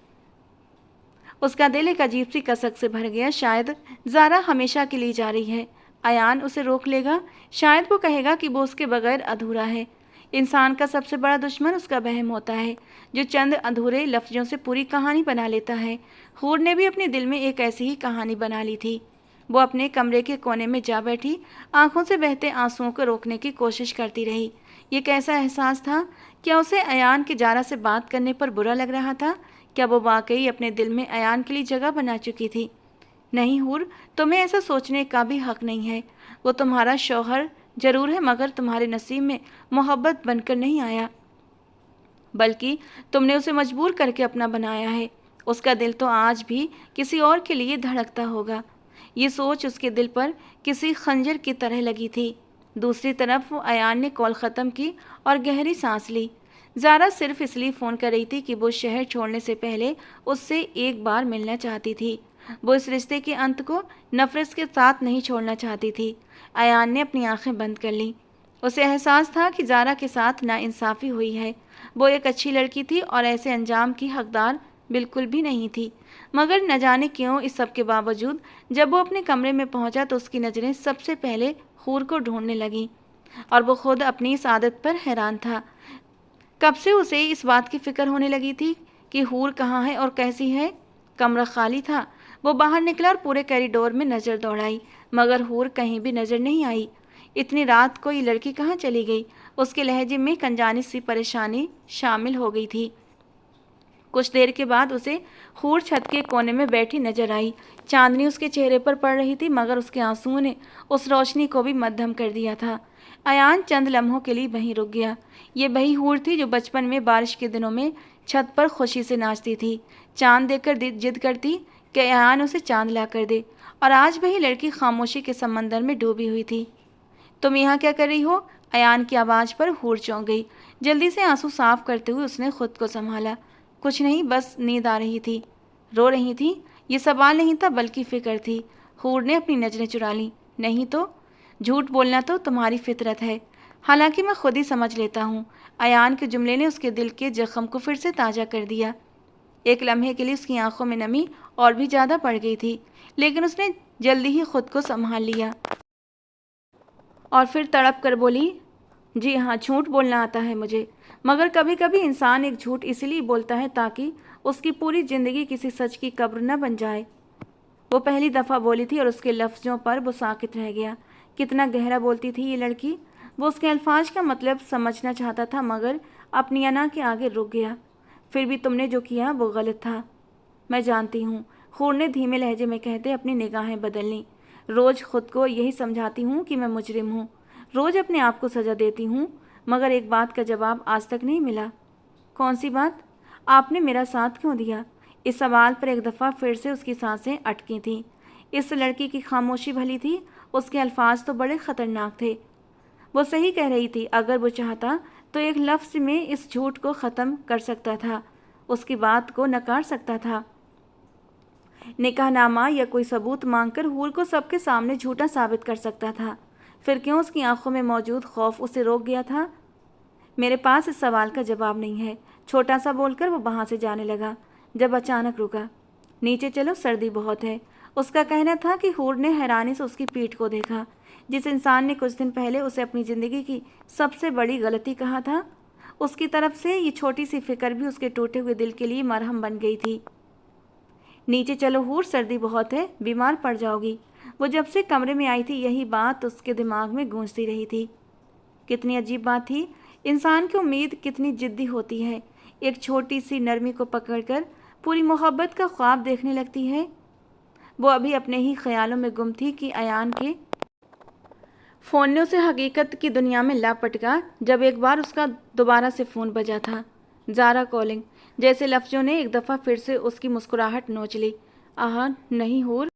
उसका दिल एक अजीब सी कसक से भर गया। शायद ज़ारा हमेशा के लिए जा रही है। अयान उसे रोक लेगा। शायद वो कहेगा कि वो उसके बगैर अधूरा है। इंसान का सबसे बड़ा दुश्मन उसका वहम होता है, जो चंद अधूरे लफ्ज़ों से पूरी कहानी बना लेता है। हूर ने भी अपने दिल में एक ऐसी ही कहानी बना ली थी। वो अपने कमरे के कोने में जा बैठी, आंखों से बहते आंसुओं को रोकने की कोशिश करती रही। ये कैसा एहसास था? क्या उसे अयान के ज़ारा से बात करने पर बुरा लग रहा था? क्या वो वाकई अपने दिल में अयान के लिए जगह बना चुकी थी? नहीं हूर, तुम्हें ऐसा सोचने का भी हक नहीं है। वो तुम्हारा शौहर जरूर है, मगर तुम्हारे नसीब में मोहब्बत बनकर नहीं आया, बल्कि तुमने उसे मजबूर करके अपना बनाया है। उसका दिल तो आज भी किसी और के लिए धड़कता होगा। ये सोच उसके दिल पर किसी खंजर की तरह लगी थी। दूसरी तरफ वो अयान ने कॉल ख़त्म की और गहरी सांस ली। ज़ारा सिर्फ इसलिए फ़ोन कर रही थी कि वो शहर छोड़ने से पहले उससे एक बार मिलना चाहती थी। वो इस रिश्ते के अंत को नफरत के साथ नहीं छोड़ना चाहती थी। अयान ने अपनी आंखें बंद कर लीं। उसे एहसास था कि ज़ारा के साथ नाइंसाफ़ी हुई है। वो एक अच्छी लड़की थी और ऐसे अंजाम की हकदार बिल्कुल भी नहीं थी। मगर न जाने क्यों इस सब के बावजूद जब वो अपने कमरे में पहुंचा तो उसकी नज़रें सबसे पहले हूर को ढूंढने लगीं, और वो खुद अपनी इस आदत पर हैरान था। कब से उसे इस बात की फ़िक्र होने लगी थी कि हूर कहाँ है और कैसी है। कमरा खाली था। वो बाहर निकला और पूरे कॉरिडोर में नज़र दौड़ाई, मगर हूर कहीं भी नज़र नहीं आई। इतनी रात को ये लड़की कहाँ चली गई? उसके लहजे में अनजानी सी परेशानी शामिल हो गई थी। कुछ देर के बाद उसे हूर छत के कोने में बैठी नजर आई। चांदनी उसके चेहरे पर पड़ रही थी, मगर उसके आंसुओं ने उस रोशनी को भी मद्धम कर दिया था। अयान चंद लम्हों के लिए वहीं रुक गया। ये वही हूर थी जो बचपन में बारिश के दिनों में छत पर खुशी से नाचती थी, चांद देखकर जिद करती कि अयान उसे चांद ला कर दे, और आज वही लड़की खामोशी के समंदर में डूबी हुई थी। तुम यहाँ क्या कर रही हो? अयान की आवाज़ पर हूर चौंक गई। जल्दी से आंसू साफ करते हुए उसने खुद को संभाला। कुछ नहीं, बस नींद आ रही थी। रो रही थी? ये सवाल नहीं था, बल्कि फ़िक्र थी। हूर ने अपनी नज़रें चुरा लीं। नहीं तो? झूठ बोलना तो तुम्हारी फितरत है। हालांकि मैं खुद ही समझ लेता हूँ। अयान के जुमले ने उसके दिल के जख्म को फिर से ताज़ा कर दिया। एक लम्हे के लिए उसकी आंखों में नमी और भी ज़्यादा पड़ गई थी, लेकिन उसने जल्दी ही खुद को संभाल लिया और फिर तड़प कर बोली, जी हाँ, झूठ बोलना आता है मुझे, मगर कभी कभी इंसान एक झूठ इसलिए बोलता है ताकि उसकी पूरी ज़िंदगी किसी सच की कब्र न बन जाए। वो पहली दफ़ा बोली थी और उसके लफ्ज़ों पर वो साकित रह गया। कितना गहरा बोलती थी ये लड़की। वो उसके अल्फाज का मतलब समझना चाहता था, मगर अपनी अना के आगे रुक गया। फिर भी तुमने जो किया वो गलत था। मैं जानती हूँ, हूर ने धीमे लहजे में कहते अपनी निगाहें बदल लीं। रोज़ खुद को यही समझाती हूँ कि मैं मुजरिम हूँ, रोज़ अपने आप को सज़ा देती हूँ, मगर एक बात का जवाब आज तक नहीं मिला। कौन सी बात? आपने मेरा साथ क्यों दिया? इस सवाल पर एक दफ़ा फिर से उसकी सांसें अटकी थीं। इस लड़की की खामोशी भली थी, उसके अल्फाज तो बड़े ख़तरनाक थे। वो सही कह रही थी। अगर वो चाहता तो एक लफ्ज़ में इस झूठ को ख़त्म कर सकता था, उसकी बात को नकार सकता था। निकाहनामा या कोई सबूत मांगकर हूर को सबके सामने झूठा साबित कर सकता था। फिर क्यों उसकी आंखों में मौजूद खौफ उसे रोक गया था? मेरे पास इस सवाल का जवाब नहीं है, छोटा सा बोलकर वो वहाँ से जाने लगा, जब अचानक रुका। नीचे चलो, सर्दी बहुत है। उसका कहना था कि हूर ने हैरानी से उसकी पीठ को देखा। जिस इंसान ने कुछ दिन पहले उसे अपनी ज़िंदगी की सबसे बड़ी गलती कहा था, उसकी तरफ से ये छोटी सी फिक्र भी उसके टूटे हुए दिल के लिए मरहम बन गई थी। नीचे चलो हूर, सर्दी बहुत है, बीमार पड़ जाओगी। वो जब से कमरे में आई थी यही बात उसके दिमाग में गूंजती रही थी। कितनी अजीब बात थी, इंसान की उम्मीद कितनी जिद्दी होती है। एक छोटी सी नरमी को पकड़कर पूरी मोहब्बत का ख्वाब देखने लगती है। वो अभी अपने ही ख्यालों में गुम थी कि अयान के फ़ोन ने उसे हकीकत की दुनिया में ला पटका, जब एक बार उसका दोबारा से फ़ोन बजा था। ज़ारा कॉलिंग जैसे लफ्ज़ों ने एक दफ़ा फिर से उसकी मुस्कुराहट नोच ली। आह नहीं हूर,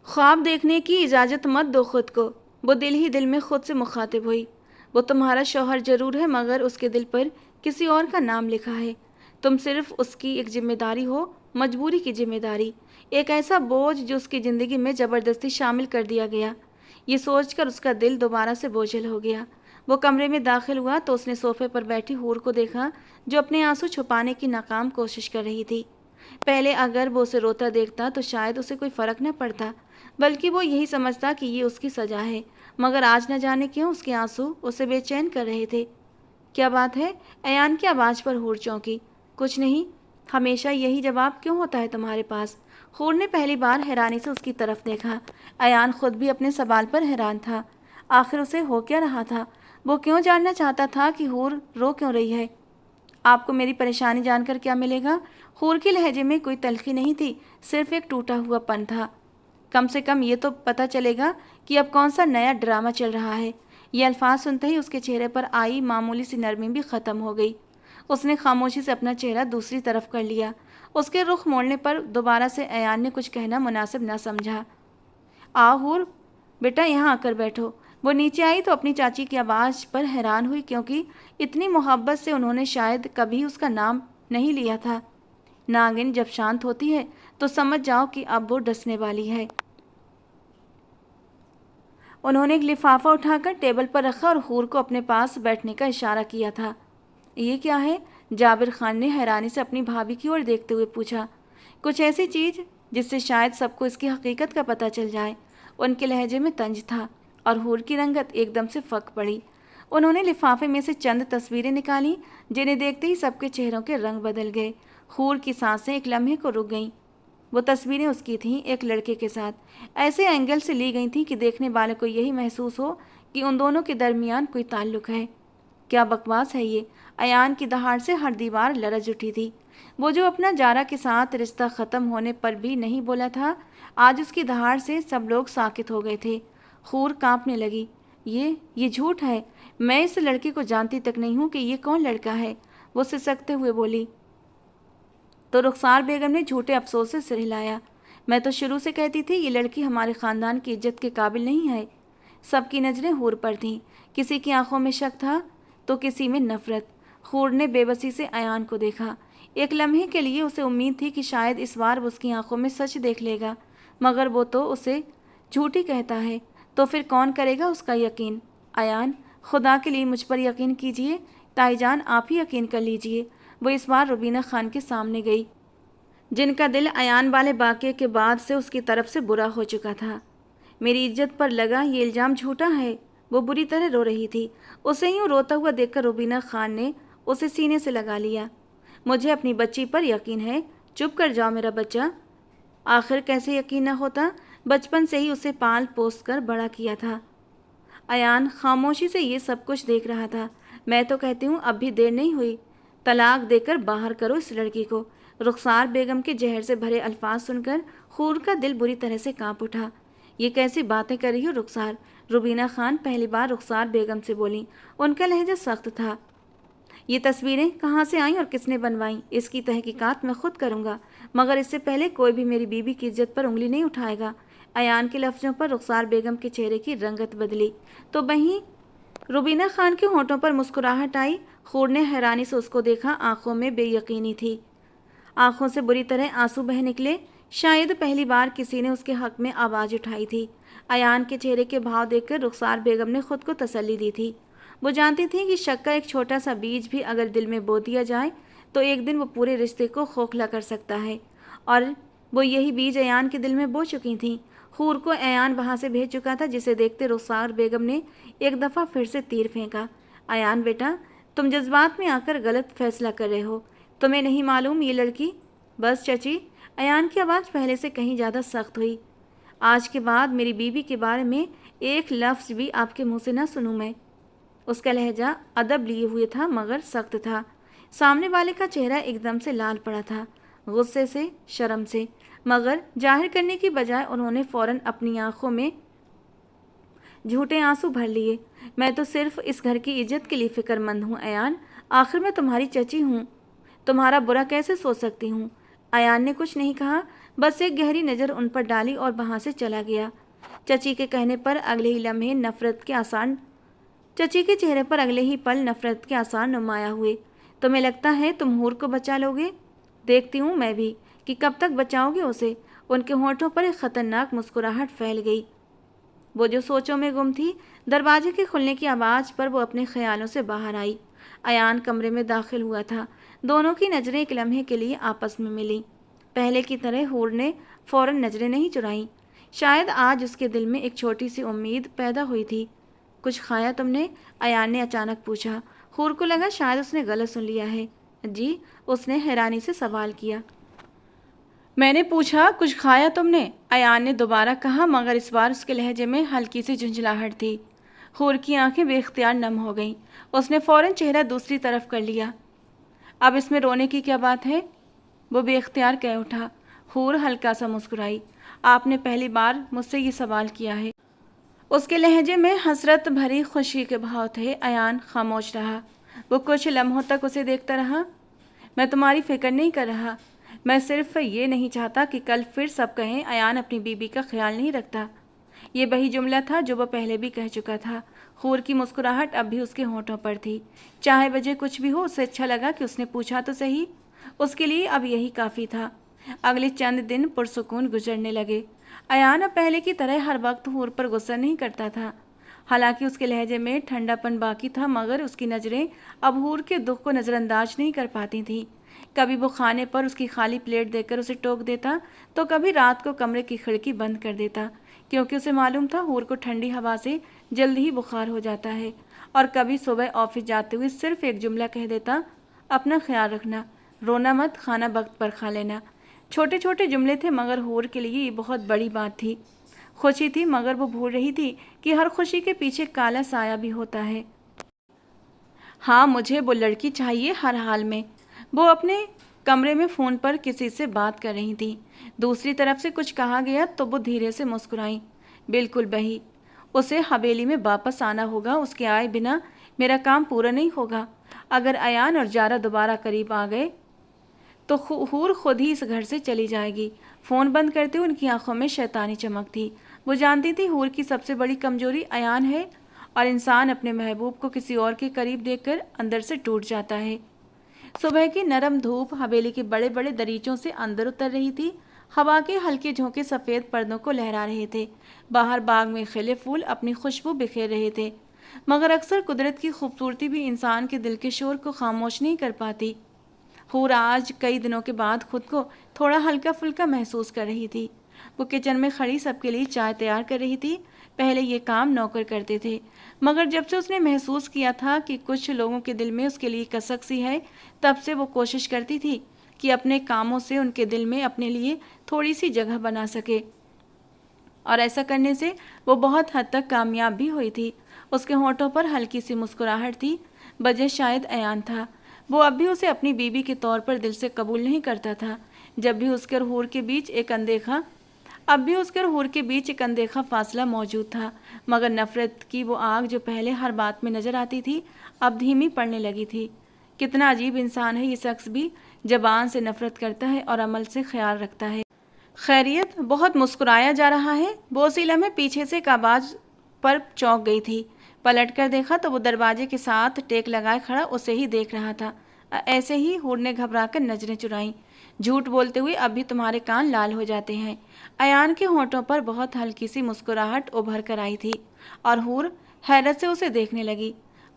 ख्वाब देखने की इजाज़त मत दो खुद को। वो दिल ही दिल में खुद से मुखातिब हुई। वो तुम्हारा शौहर ज़रूर है, मगर उसके दिल पर किसी और का नाम लिखा है। तुम सिर्फ उसकी एक जिम्मेदारी हो, मजबूरी की जिम्मेदारी, एक ऐसा बोझ जो उसकी ज़िंदगी में ज़बरदस्ती शामिल कर दिया गया। ये सोचकर उसका दिल दोबारा से बोझिल हो गया। वो कमरे में दाखिल हुआ तो उसने सोफे पर बैठी हूर को देखा, जो अपने आंसू छुपाने की नाकाम कोशिश कर रही थी। पहले अगर वो उसे रोता देखता तो शायद उसे कोई फ़र्क न पड़ता, बल्कि वो यही समझता कि ये उसकी सज़ा है। मगर आज न जाने क्यों उसके आंसू उसे बेचैन कर रहे थे। क्या बात है? अयान की आवाज़ पर हूर चौंकी। कुछ नहीं। हमेशा यही जवाब क्यों होता है तुम्हारे पास? हूर ने पहली बार हैरानी से उसकी तरफ देखा। अयान खुद भी अपने सवाल पर हैरान था। आखिर उसे हो क्या रहा था? वो क्यों जानना चाहता था कि हूर रो क्यों रही है? आपको मेरी परेशानी जानकर क्या मिलेगा? हूर के लहजे में कोई तल्खी नहीं थी, सिर्फ एक टूटा हुआ पन था। कम से कम ये तो पता चलेगा कि अब कौन सा नया ड्रामा चल रहा है। ये अल्फाज सुनते ही उसके चेहरे पर आई मामूली सी नरमी भी ख़त्म हो गई। उसने खामोशी से अपना चेहरा दूसरी तरफ कर लिया। उसके रुख मोड़ने पर दोबारा से अयान ने कुछ कहना मुनासिब न समझा। हूर, बेटा यहाँ आकर बैठो। वो नीचे आई तो अपनी चाची की आवाज़ पर हैरान हुई, क्योंकि इतनी मोहब्बत से उन्होंने शायद कभी उसका नाम नहीं लिया था। नागिन जब शांत होती है तो समझ जाओ कि अब वो डसने वाली है। उन्होंने एक लिफाफा उठाकर टेबल पर रखा और हूर को अपने पास बैठने का इशारा किया था। ये क्या है? जाबिर खान ने हैरानी से अपनी भाभी की ओर देखते हुए पूछा। कुछ ऐसी चीज़ जिससे शायद सबको इसकी हकीकत का पता चल जाए। उनके लहजे में तंज था और हूर की रंगत एकदम से फक पड़ी। उन्होंने लिफाफे में से चंद तस्वीरें निकाली, जिन्हें देखते ही सबके चेहरों के रंग बदल गए। हूर की सांसें एक लम्हे को रुक गईं। वो तस्वीरें उसकी थीं, एक लड़के के साथ। ऐसे एंगल से ली गई थीं कि देखने वाले को यही महसूस हो कि उन दोनों के दरमियान कोई ताल्लुक है। क्या बकवास है ये? अयान की दहाड़ से हर दीवार लरज उठी थी। वो जो अपना जारा के साथ रिश्ता ख़त्म होने पर भी नहीं बोला था, आज उसकी दहाड़ से सब लोग साकित हो गए थे। हूर कांपने लगी। ये झूठ है। मैं इस लड़के को जानती तक नहीं हूँ कि ये कौन लड़का है। वो सिसकते हुए बोली। तो रुखसार बेगम ने झूठे अफसोस से सिर हिलाया। मैं तो शुरू से कहती थी ये लड़की हमारे ख़ानदान की इज्जत के काबिल नहीं है। सबकी नज़रें हूर पर थीं। किसी की आंखों में शक था तो किसी में नफरत। हूर ने बेबसी से अयान को देखा। एक लम्हे के लिए उसे उम्मीद थी कि शायद इस बार वो उसकी आंखों में सच देख लेगा, मगर वो तो उसे झूठी कहता है। तो फिर कौन करेगा उसका यकीन? अयान, खुदा के लिए मुझ पर यकीन कीजिए ताईजान आप ही यकीन कर लीजिए। वो इस बार रुबीना खान के सामने गई, जिनका दिल अयान वाले वाक़ये के बाद से उसकी तरफ से बुरा हो चुका था। मेरी इज्जत पर लगा ये इल्ज़ाम झूठा है। वो बुरी तरह रो रही थी। उसे यूँ रोता हुआ देखकर रुबीना खान ने उसे सीने से लगा लिया। मुझे अपनी बच्ची पर यकीन है। चुप कर जाओ मेरा बच्चा। आखिर कैसे यकीन न होता, बचपन से ही उसे पाल पोस कर बड़ा किया था। अयान खामोशी से ये सब कुछ देख रहा था। मैं तो कहती हूँ अब भी देर नहीं हुई, तलाक देकर बाहर करो इस लड़की को। रुखसार बेगम के जहर से भरे अल्फाज सुनकर हूर का दिल बुरी तरह से कांप उठा। ये कैसी बातें कर रही हो रुखसार? रुबीना खान पहली बार रुखसार बेगम से बोली। उनका लहजा सख्त था। ये तस्वीरें कहाँ से आईं और किसने बनवाईं, इसकी तहकीकात मैं खुद करूँगा, मगर इससे पहले कोई भी मेरी बीबी की इज्जत पर उंगली नहीं उठाएगा। अयान के लफ्ज़ों पर रुखसार बेगम के चेहरे की रंगत बदली तो वहीं रुबीना खान के होंठों पर मुस्कुराहट आई। हूर ने हैरानी से उसको देखा। आंखों में बेयकीनी थी, आंखों से बुरी तरह आंसू बह निकले। शायद पहली बार किसी ने उसके हक में आवाज़ उठाई थी। अयान के चेहरे के भाव देखकर रुखसार बेगम ने खुद को तसल्ली दी थी। वो जानती थी कि शक का एक छोटा सा बीज भी अगर दिल में बो दिया जाए तो एक दिन वो पूरे रिश्ते को खोखला कर सकता है, और वो यही बीज अयान के दिल में बो चुकी थी। हूर को अयान वहाँ से भेज चुका था, जिसे देखते रुखसार बेगम ने एक दफ़ा फिर से तीर फेंका। अयान बेटा, तुम जज्बात में आकर गलत फैसला कर रहे हो। तुम्हें नहीं मालूम ये लड़की? बस चाची। अयान की आवाज़ पहले से कहीं ज़्यादा सख्त हुई। आज के बाद मेरी बीवी के बारे में एक लफ्ज़ भी आपके मुंह से ना सुनूं मैं। उसका लहजा अदब लिए हुए था मगर सख्त था। सामने वाले का चेहरा एकदम से लाल पड़ा था, गुस्से से, शर्म से, मगर जाहिर करने की बजाय उन्होंने फ़ौरन अपनी आंखों में झूठे आंसू भर लिए। मैं तो सिर्फ इस घर की इज्जत के लिए फ़िक्रमंद हूँ अयान। आखिर मैं तुम्हारी चची हूँ, तुम्हारा बुरा कैसे सोच सकती हूँ? अयान ने कुछ नहीं कहा, बस एक गहरी नज़र उन पर डाली और वहाँ से चला गया। चची के कहने पर अगले ही लम्हे नफ़रत के आसार चची के चेहरे पर अगले ही पल नफ़रत के आसार नुमाया हुए। तुम्हें लगता है तुम हूर को बचा लोगे? देखती हूँ मैं भी कि कब तक बचाओगे उसे। उनके होंठों पर एक ख़तरनाक मुस्कुराहट फैल गई। वो जो सोचों में गुम थी, दरवाजे के खुलने की आवाज़ पर वो अपने ख्यालों से बाहर आई। अयान कमरे में दाखिल हुआ था। दोनों की नज़रें एक लम्हे के लिए आपस में मिलीं। पहले की तरह हूर ने फ़ौरन नज़रें नहीं चुराईं। शायद आज उसके दिल में एक छोटी सी उम्मीद पैदा हुई थी। कुछ खाया तुमने? अयान ने अचानक पूछा। हूर को लगा शायद उसने गलत सुन लिया है। जी, उसने हैरानी से सवाल किया। मैंने पूछा कुछ खाया तुमने? अयान ने दोबारा कहा, मगर इस बार उसके लहजे में हल्की सी झुंझलाहट थी। हूर की आंखें बेख्तियार नम हो गईं। उसने फ़ौरन चेहरा दूसरी तरफ कर लिया। अब इसमें रोने की क्या बात है? वो बेख्तियार कह उठा। हूर हल्का सा मुस्कुराई। आपने पहली बार मुझसे ये सवाल किया है। उसके लहजे में हसरत भरी खुशी के भाव थे। अयान खामोश रहा। वो कुछ लम्हों तक उसे देखता रहा। मैं तुम्हारी फिक्र नहीं कर रहा, मैं सिर्फ ये नहीं चाहता कि कल फिर सब कहें अयान अपनी बीबी का ख्याल नहीं रखता। ये वही जुमला था जो वह पहले भी कह चुका था। हूर की मुस्कुराहट अब भी उसके होंठों पर थी। चाहे वजह कुछ भी हो, उसे अच्छा लगा कि उसने पूछा तो सही। उसके लिए अब यही काफ़ी था। अगले चंद दिन पुरसुकून गुजरने लगे। अयान अब पहले की तरह हर वक्त हूर पर गुस्सा नहीं करता था। हालांकि उसके लहजे में ठंडापन बाकी था, मगर उसकी नज़रें अब हूर के दुख को नज़रअंदाज नहीं कर पाती थीं। कभी वो खाने पर उसकी खाली प्लेट देकर उसे टोक देता, तो कभी रात को कमरे की खिड़की बंद कर देता, क्योंकि उसे मालूम था हूर को ठंडी हवा से जल्द ही बुखार हो जाता है। और कभी सुबह ऑफिस जाते हुए सिर्फ एक जुमला कह देता, अपना ख्याल रखना, रोना मत, खाना वक्त पर खा लेना। छोटे छोटे जुमले थे, मगर हूर के लिए ये बहुत बड़ी बात थी। खुशी थी, मगर वो भूल रही थी कि हर खुशी के पीछे काला साया भी होता है। हाँ, मुझे वो लड़की चाहिए हर हाल में। वो अपने कमरे में फ़ोन पर किसी से बात कर रही थी। दूसरी तरफ से कुछ कहा गया तो वो धीरे से मुस्कुराई। बिल्कुल वही। उसे हवेली में वापस आना होगा। उसके आए बिना मेरा काम पूरा नहीं होगा। अगर अयान और जारा दोबारा करीब आ गए तो हूर खुद ही इस घर से चली जाएगी। फ़ोन बंद करते हुए उनकी आंखों में शैतानी चमक थी। वो जानती थी हूर की सबसे बड़ी कमजोरी अयान है, और इंसान अपने महबूब को किसी और के करीब देखकर अंदर से टूट जाता है। सुबह की नरम धूप हवेली के बड़े बड़े दरीचों से अंदर उतर रही थी। हवा के हल्के झोंके सफ़ेद पर्दों को लहरा रहे थे। बाहर बाग में खिले फूल अपनी खुशबू बिखेर रहे थे। मगर अक्सर कुदरत की खूबसूरती भी इंसान के दिल के शोर को खामोश नहीं कर पाती। हूर आज कई दिनों के बाद खुद को थोड़ा हल्का फुल्का महसूस कर रही थी। वो किचन में खड़ी सबके लिए चाय तैयार कर रही थी। पहले ये काम नौकर करते थे, मगर जब से उसने महसूस किया था कि कुछ लोगों के दिल में उसके लिए कसक सी है, तब से वो कोशिश करती थी कि अपने कामों से उनके दिल में अपने लिए थोड़ी सी जगह बना सके। और ऐसा करने से वो बहुत हद तक कामयाब भी हुई थी। उसके होंठों पर हल्की सी मुस्कुराहट थी। वजह शायद अयान था। वो अब भी उसे अपनी बीवी के तौर पर दिल से कबूल नहीं करता था। जब भी उसके और हूर के बीच एक अनदेखा अब भी उसके और हूर के बीच एक अनदेखा फासला मौजूद था, मगर नफरत की वो आग जो पहले हर बात में नजर आती थी, अब धीमी पड़ने लगी थी। कितना अजीब इंसान है ये शख्स भी, जबान से नफरत करता है और अमल से ख्याल रखता है। खैरियत, बहुत मुस्कुराया जा रहा है। वो उसी लम्हे पीछे से एक आवाज पर चौंक गई थी। पलट कर देखा तो वो दरवाजे के साथ टेक लगाए खड़ा उसे ही देख रहा था। ऐसे ही हूर ने घबराकर नजरें चुराईं। झूठ बोलते हुए अब भी तुम्हारे कान लाल हो जाते हैं। अयान के होंठों पर बहुत हल्की सी मुस्कुराहट उभर कर आई थी और हूर हैरत से उसे देखने लगी।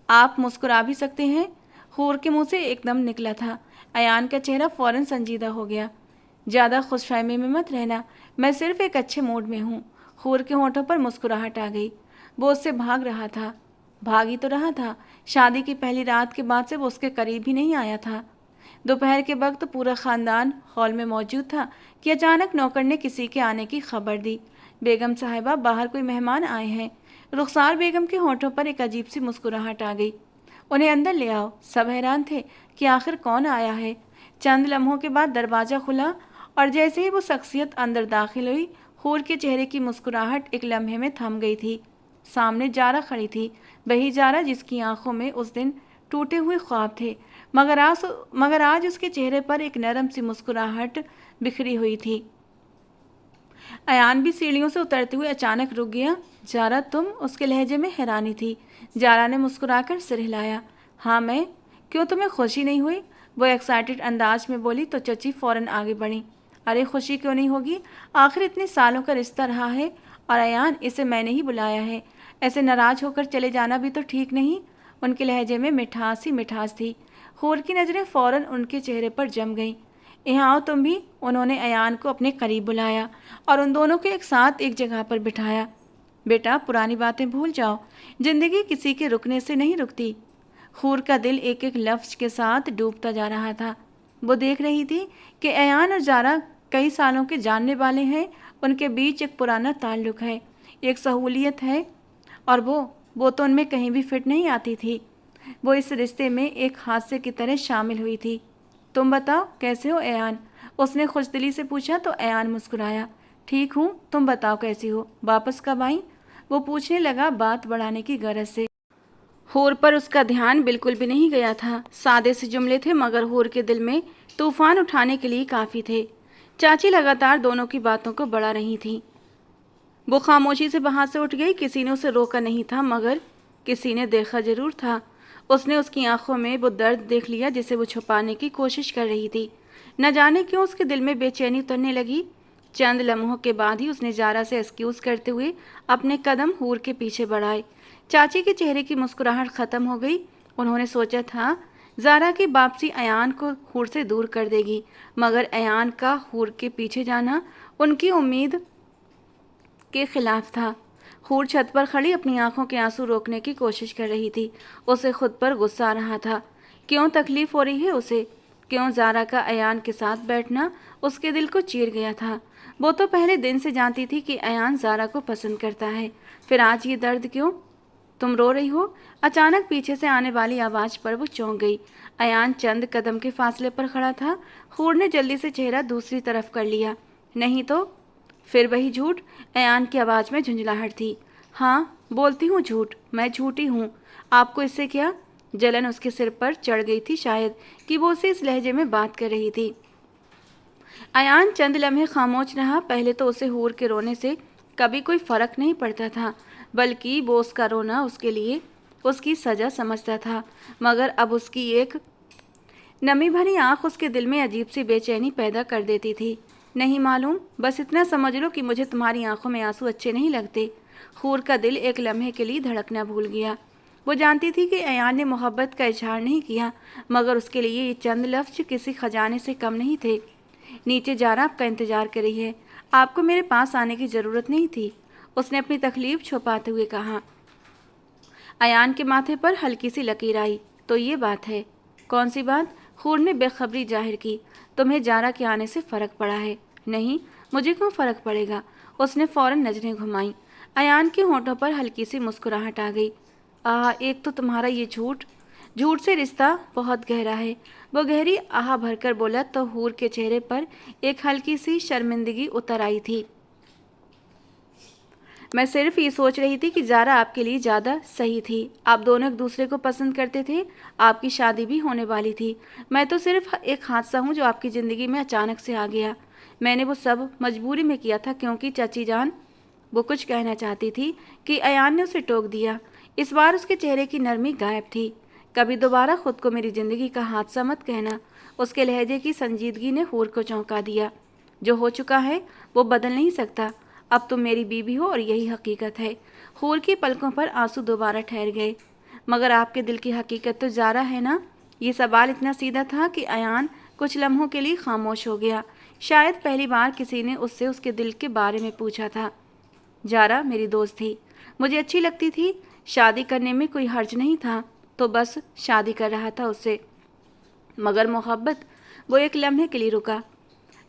आप मुस्कुरा भी सकते हैं? हूर के मुंह से एकदम निकला था। अयान का चेहरा फौरन संजीदा हो गया। ज़्यादा खुशफहमी में मत रहना, मैं सिर्फ एक अच्छे मूड में हूँ। हूर के होंठों पर मुस्कुराहट आ गई। वो उससे भाग रहा था, भाग ही तो रहा था। शादी की पहली रात के बाद से वो उसके करीब ही नहीं आया था। दोपहर के वक्त पूरा खानदान हॉल में मौजूद था कि अचानक नौकर ने किसी के आने की खबर दी। बेगम साहिबा, बाहर कोई मेहमान आए हैं। रुखसार बेगम के होंठों पर एक अजीब सी मुस्कुराहट आ गई। उन्हें अंदर ले आओ। सब हैरान थे कि आखिर कौन आया है। चंद लम्हों के बाद दरवाज़ा खुला और जैसे ही वो शख्सियत अंदर दाखिल हुई, हूर के चेहरे की मुस्कुराहट एक लम्हे में थम गई थी। सामने जारा खड़ी थी, वही जारा जिसकी आंखों में उस दिन टूटे हुए ख्वाब थे, मगर आज उसके चेहरे पर एक नरम सी मुस्कुराहट बिखरी हुई थी। अयान भी सीढ़ियों से उतरते हुए अचानक रुक गया। जारा तुम? उसके लहजे में हैरानी थी। जारा ने मुस्कुराकर सिर हिलाया। हाँ मैं। क्यों, तुम्हें खुशी नहीं हुई? वो एक्साइटेड अंदाज में बोली तो चची फौरन आगे बढ़ी। अरे खुशी क्यों नहीं होगी, आखिर इतने सालों का रिश्ता रहा है और अयान, इसे मैंने ही बुलाया है। ऐसे नाराज होकर चले जाना भी तो ठीक नहीं। उनके लहजे में मिठास ही मिठास थी। हूर की नज़रें फौरन उनके चेहरे पर जम गईं। यहाँ आओ तुम भी। उन्होंने अयान को अपने करीब बुलाया और उन दोनों को एक साथ एक जगह पर बिठाया। बेटा, पुरानी बातें भूल जाओ, जिंदगी किसी के रुकने से नहीं रुकती। हूर का दिल एक एक लफ्ज के साथ डूबता जा रहा था। वो देख रही थी कि अयान और जारा कई सालों के जानने वाले हैं। उनके बीच एक पुराना ताल्लुक है, एक सहूलियत है, और वो तो उनमें कहीं भी फिट नहीं आती थी। वो इस रिश्ते में एक हादसे की तरह शामिल हुई थी। तुम बताओ कैसे हो अयान? उसने खुशदिली से पूछा तो अयान मुस्कुराया। ठीक हूँ, तुम बताओ कैसी हो? वापस कब आई? वो पूछने लगा बात बढ़ाने की गरज से। हूर पर उसका ध्यान बिल्कुल भी नहीं गया था। सादे से जुमले थे, मगर हूर के दिल में तूफान उठाने के लिए काफ़ी थे। चाची लगातार दोनों की बातों को बढ़ा रही थी। वो खामोशी से वहाँ से उठ गई। किसी ने उसे रोका नहीं था, मगर किसी ने देखा जरूर था। उसने उसकी आंखों में वो दर्द देख लिया जिसे वो छुपाने की कोशिश कर रही थी। न जाने क्यों उसके दिल में बेचैनी उतरने लगी। चंद लम्हों के बाद ही उसने जारा से एक्सक्यूज़ करते हुए अपने कदम हूर के पीछे बढ़ाए। चाची के चेहरे की मुस्कुराहट ख़त्म हो गई। उन्होंने सोचा था जारा की वापसी अयान को हूर से दूर कर देगी, मगर अयान का हूर के पीछे जाना उनकी उम्मीद के खिलाफ था। हूर छत पर खड़ी अपनी आंखों के आंसू रोकने की कोशिश कर रही थी। उसे खुद पर गुस्सा आ रहा था। क्यों तकलीफ हो रही है उसे? क्यों जारा का अयान के साथ बैठना उसके दिल को चीर गया था? वो तो पहले दिन से जानती थी कि अयान जारा को पसंद करता है, फिर आज ये दर्द क्यों? तुम रो रही हो? अचानक पीछे से आने वाली आवाज़ पर वो चौंक गई। अयान चंद कदम के फासले पर खड़ा था। हूर ने जल्दी से चेहरा दूसरी तरफ कर लिया। नहीं तो? फिर वही झूठ? अयान की आवाज़ में झुंझलाहट थी। हाँ, बोलती हूँ झूठ, मैं झूठी हूँ। आपको इससे क्या? जलन उसके सिर पर चढ़ गई थी, शायद कि वो उसे इस लहजे में बात कर रही थी। अयान चंद लम्हे खामोश रहा। पहले तो उसे हूर के रोने से कभी कोई फ़र्क नहीं पड़ता था, बल्कि वो उसका रोना उसके लिए उसकी सज़ा समझता था। मगर अब उसकी एक नमी भरी आँख उसके दिल में अजीब सी बेचैनी पैदा कर देती थी। नहीं मालूम, बस इतना समझ लो कि मुझे तुम्हारी आंखों में आंसू अच्छे नहीं लगते। हूर का दिल एक लम्हे के लिए धड़कना भूल गया। वो जानती थी कि अयान ने मोहब्बत का इजहार नहीं किया, मगर उसके लिए ये चंद लफ्ज किसी खजाने से कम नहीं थे। नीचे जारा आपका इंतजार कर रही है, आपको मेरे पास आने की ज़रूरत नहीं थी, उसने अपनी तकलीफ छुपाते हुए कहा। अयान के माथे पर हल्की सी लकीर आई। तो ये बात है। कौन सी बात? हूर ने बेखबरी जाहिर की। तुम्हें जारा के आने से फ़र्क पड़ा है? नहीं, मुझे क्यों फ़र्क पड़ेगा? उसने फ़ौरन नज़रें घुमाई। अयान के होंठों पर हल्की सी मुस्कुराहट आ गई। एक तो तुम्हारा ये झूठ, झूठ से रिश्ता बहुत गहरा है। वो गहरी आह भरकर बोला तो हूर के चेहरे पर एक हल्की सी शर्मिंदगी उतर आई थी। मैं सिर्फ ये सोच रही थी कि जारा आपके लिए ज़्यादा सही थी। आप दोनों एक दूसरे को पसंद करते थे, आपकी शादी भी होने वाली थी। मैं तो सिर्फ एक हादसा हूँ जो आपकी ज़िंदगी में अचानक से आ गया। मैंने वो सब मजबूरी में किया था क्योंकि चाची जान। वो कुछ कहना चाहती थी कि अयान ने उसे टोक दिया। इस बार उसके चेहरे की नरमी गायब थी। कभी दोबारा खुद को मेरी ज़िंदगी का हादसा मत कहना। उसके लहजे की संजीदगी ने हूर को चौंका दिया। जो हो चुका है वो बदल नहीं सकता। अब तुम मेरी बीवी हो और यही हकीकत है। हूर की पलकों पर आंसू दोबारा ठहर गए। मगर आपके दिल की हकीकत तो जारा है ना? ये सवाल इतना सीधा था कि अयान कुछ लम्हों के लिए खामोश हो गया। शायद पहली बार किसी ने उससे उसके दिल के बारे में पूछा था। जारा मेरी दोस्त थी, मुझे अच्छी लगती थी। शादी करने में कोई हर्ज नहीं था, तो बस शादी कर रहा था उससे। मगर मोहब्बत, वो एक लम्हे के लिए रुका।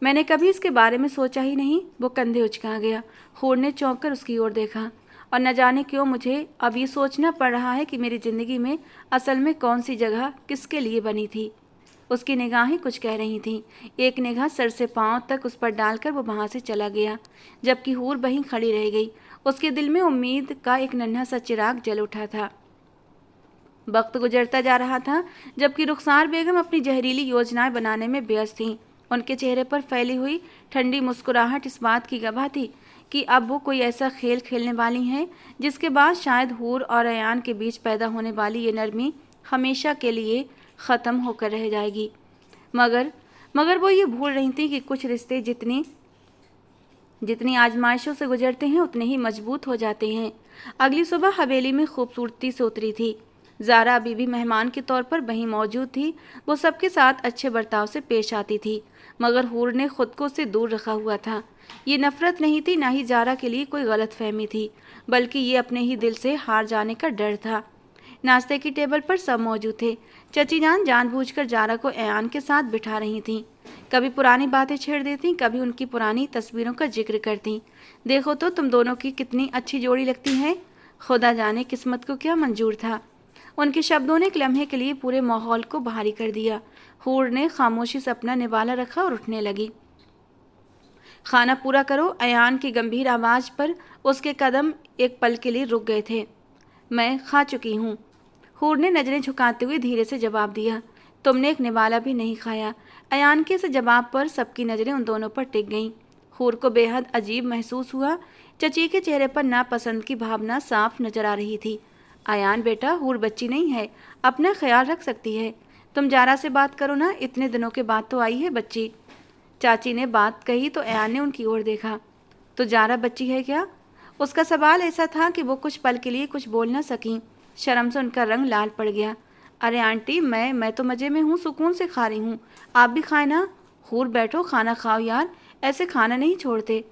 मैंने कभी इसके बारे में सोचा ही नहीं। वो कंधे उचका गया। हूर ने चौंक कर उसकी ओर देखा। और न जाने क्यों मुझे अब ये सोचना पड़ रहा है कि मेरी ज़िंदगी में असल में कौन सी जगह किसके लिए बनी थी। उसकी निगाहें कुछ कह रही थीं। एक निगाह सर से पांव तक उस पर डालकर वो वहाँ से चला गया, जबकि हूर वहीं खड़ी रह गई। उसके दिल में उम्मीद का एक नन्हा सा चिराग जल उठा था। वक्त गुजरता जा रहा था, जबकि रुखसार बेगम अपनी जहरीली योजनाएं बनाने में व्यस्त थीं। उनके चेहरे पर फैली हुई ठंडी मुस्कुराहट इस बात की गवाह थी कि अब वो कोई ऐसा खेल खेलने वाली हैं जिसके बाद शायद हूर और अयान के बीच पैदा होने वाली ये नरमी हमेशा के लिए ख़त्म होकर रह जाएगी। मगर वो ये भूल रही थी कि कुछ रिश्ते जितनी जितनी आजमाइशों से गुजरते हैं उतने ही मजबूत हो जाते हैं। अगली सुबह हवेली में खूबसूरती से उतरी थी। जारा अभी भी मेहमान के तौर पर वहीं मौजूद थी। वो सबके साथ अच्छे बर्ताव से पेश आती थी, मगर हूर ने खुद को उससे दूर रखा हुआ था। ये नफरत नहीं थी, ना ही जारा के लिए कोई गलतफहमी थी, बल्कि ये अपने ही दिल से हार जाने का डर था। नाश्ते की टेबल पर सब मौजूद थे। चची जान जानबूझकर जारा को अयान के साथ बिठा रही थीं। कभी पुरानी बातें छेड़ देती, कभी उनकी पुरानी तस्वीरों का जिक्र करती। देखो तो तुम दोनों की कितनी अच्छी जोड़ी लगती है। खुदा जाने किस्मत को क्या मंजूर था। उनके शब्दों ने एक लम्हे के लिए पूरे माहौल को भारी कर दिया। हूर ने खामोशी से अपना निवाला रखा और उठने लगी। खाना पूरा करो। अयान की गंभीर आवाज़ पर उसके कदम एक पल के लिए रुक गए थे। मैं खा चुकी हूँ, हूर ने नज़रें झुकाते हुए धीरे से जवाब दिया। तुमने एक निवाला भी नहीं खाया। अयान के इस जवाब पर सबकी नज़रें उन दोनों पर टिक गईं। हूर को बेहद अजीब महसूस हुआ। चची के चेहरे पर नापसंद की भावना साफ नजर आ रही थी। अयान बेटा, हूर बच्ची नहीं है, अपना ख्याल रख सकती है। तुम जारा से बात करो ना, इतने दिनों के बाद तो आई है बच्ची। चाची ने बात कही तो अयान ने उनकी ओर देखा। तो जारा बच्ची है क्या? उसका सवाल ऐसा था कि वो कुछ पल के लिए कुछ बोल न सकी। शर्म से उनका रंग लाल पड़ गया। अरे आंटी, मैं तो मज़े में हूँ, सुकून से खा रही हूँ। आप भी खाए ना। हूर बैठो, खाना खाओ यार, ऐसे खाना नहीं छोड़ते।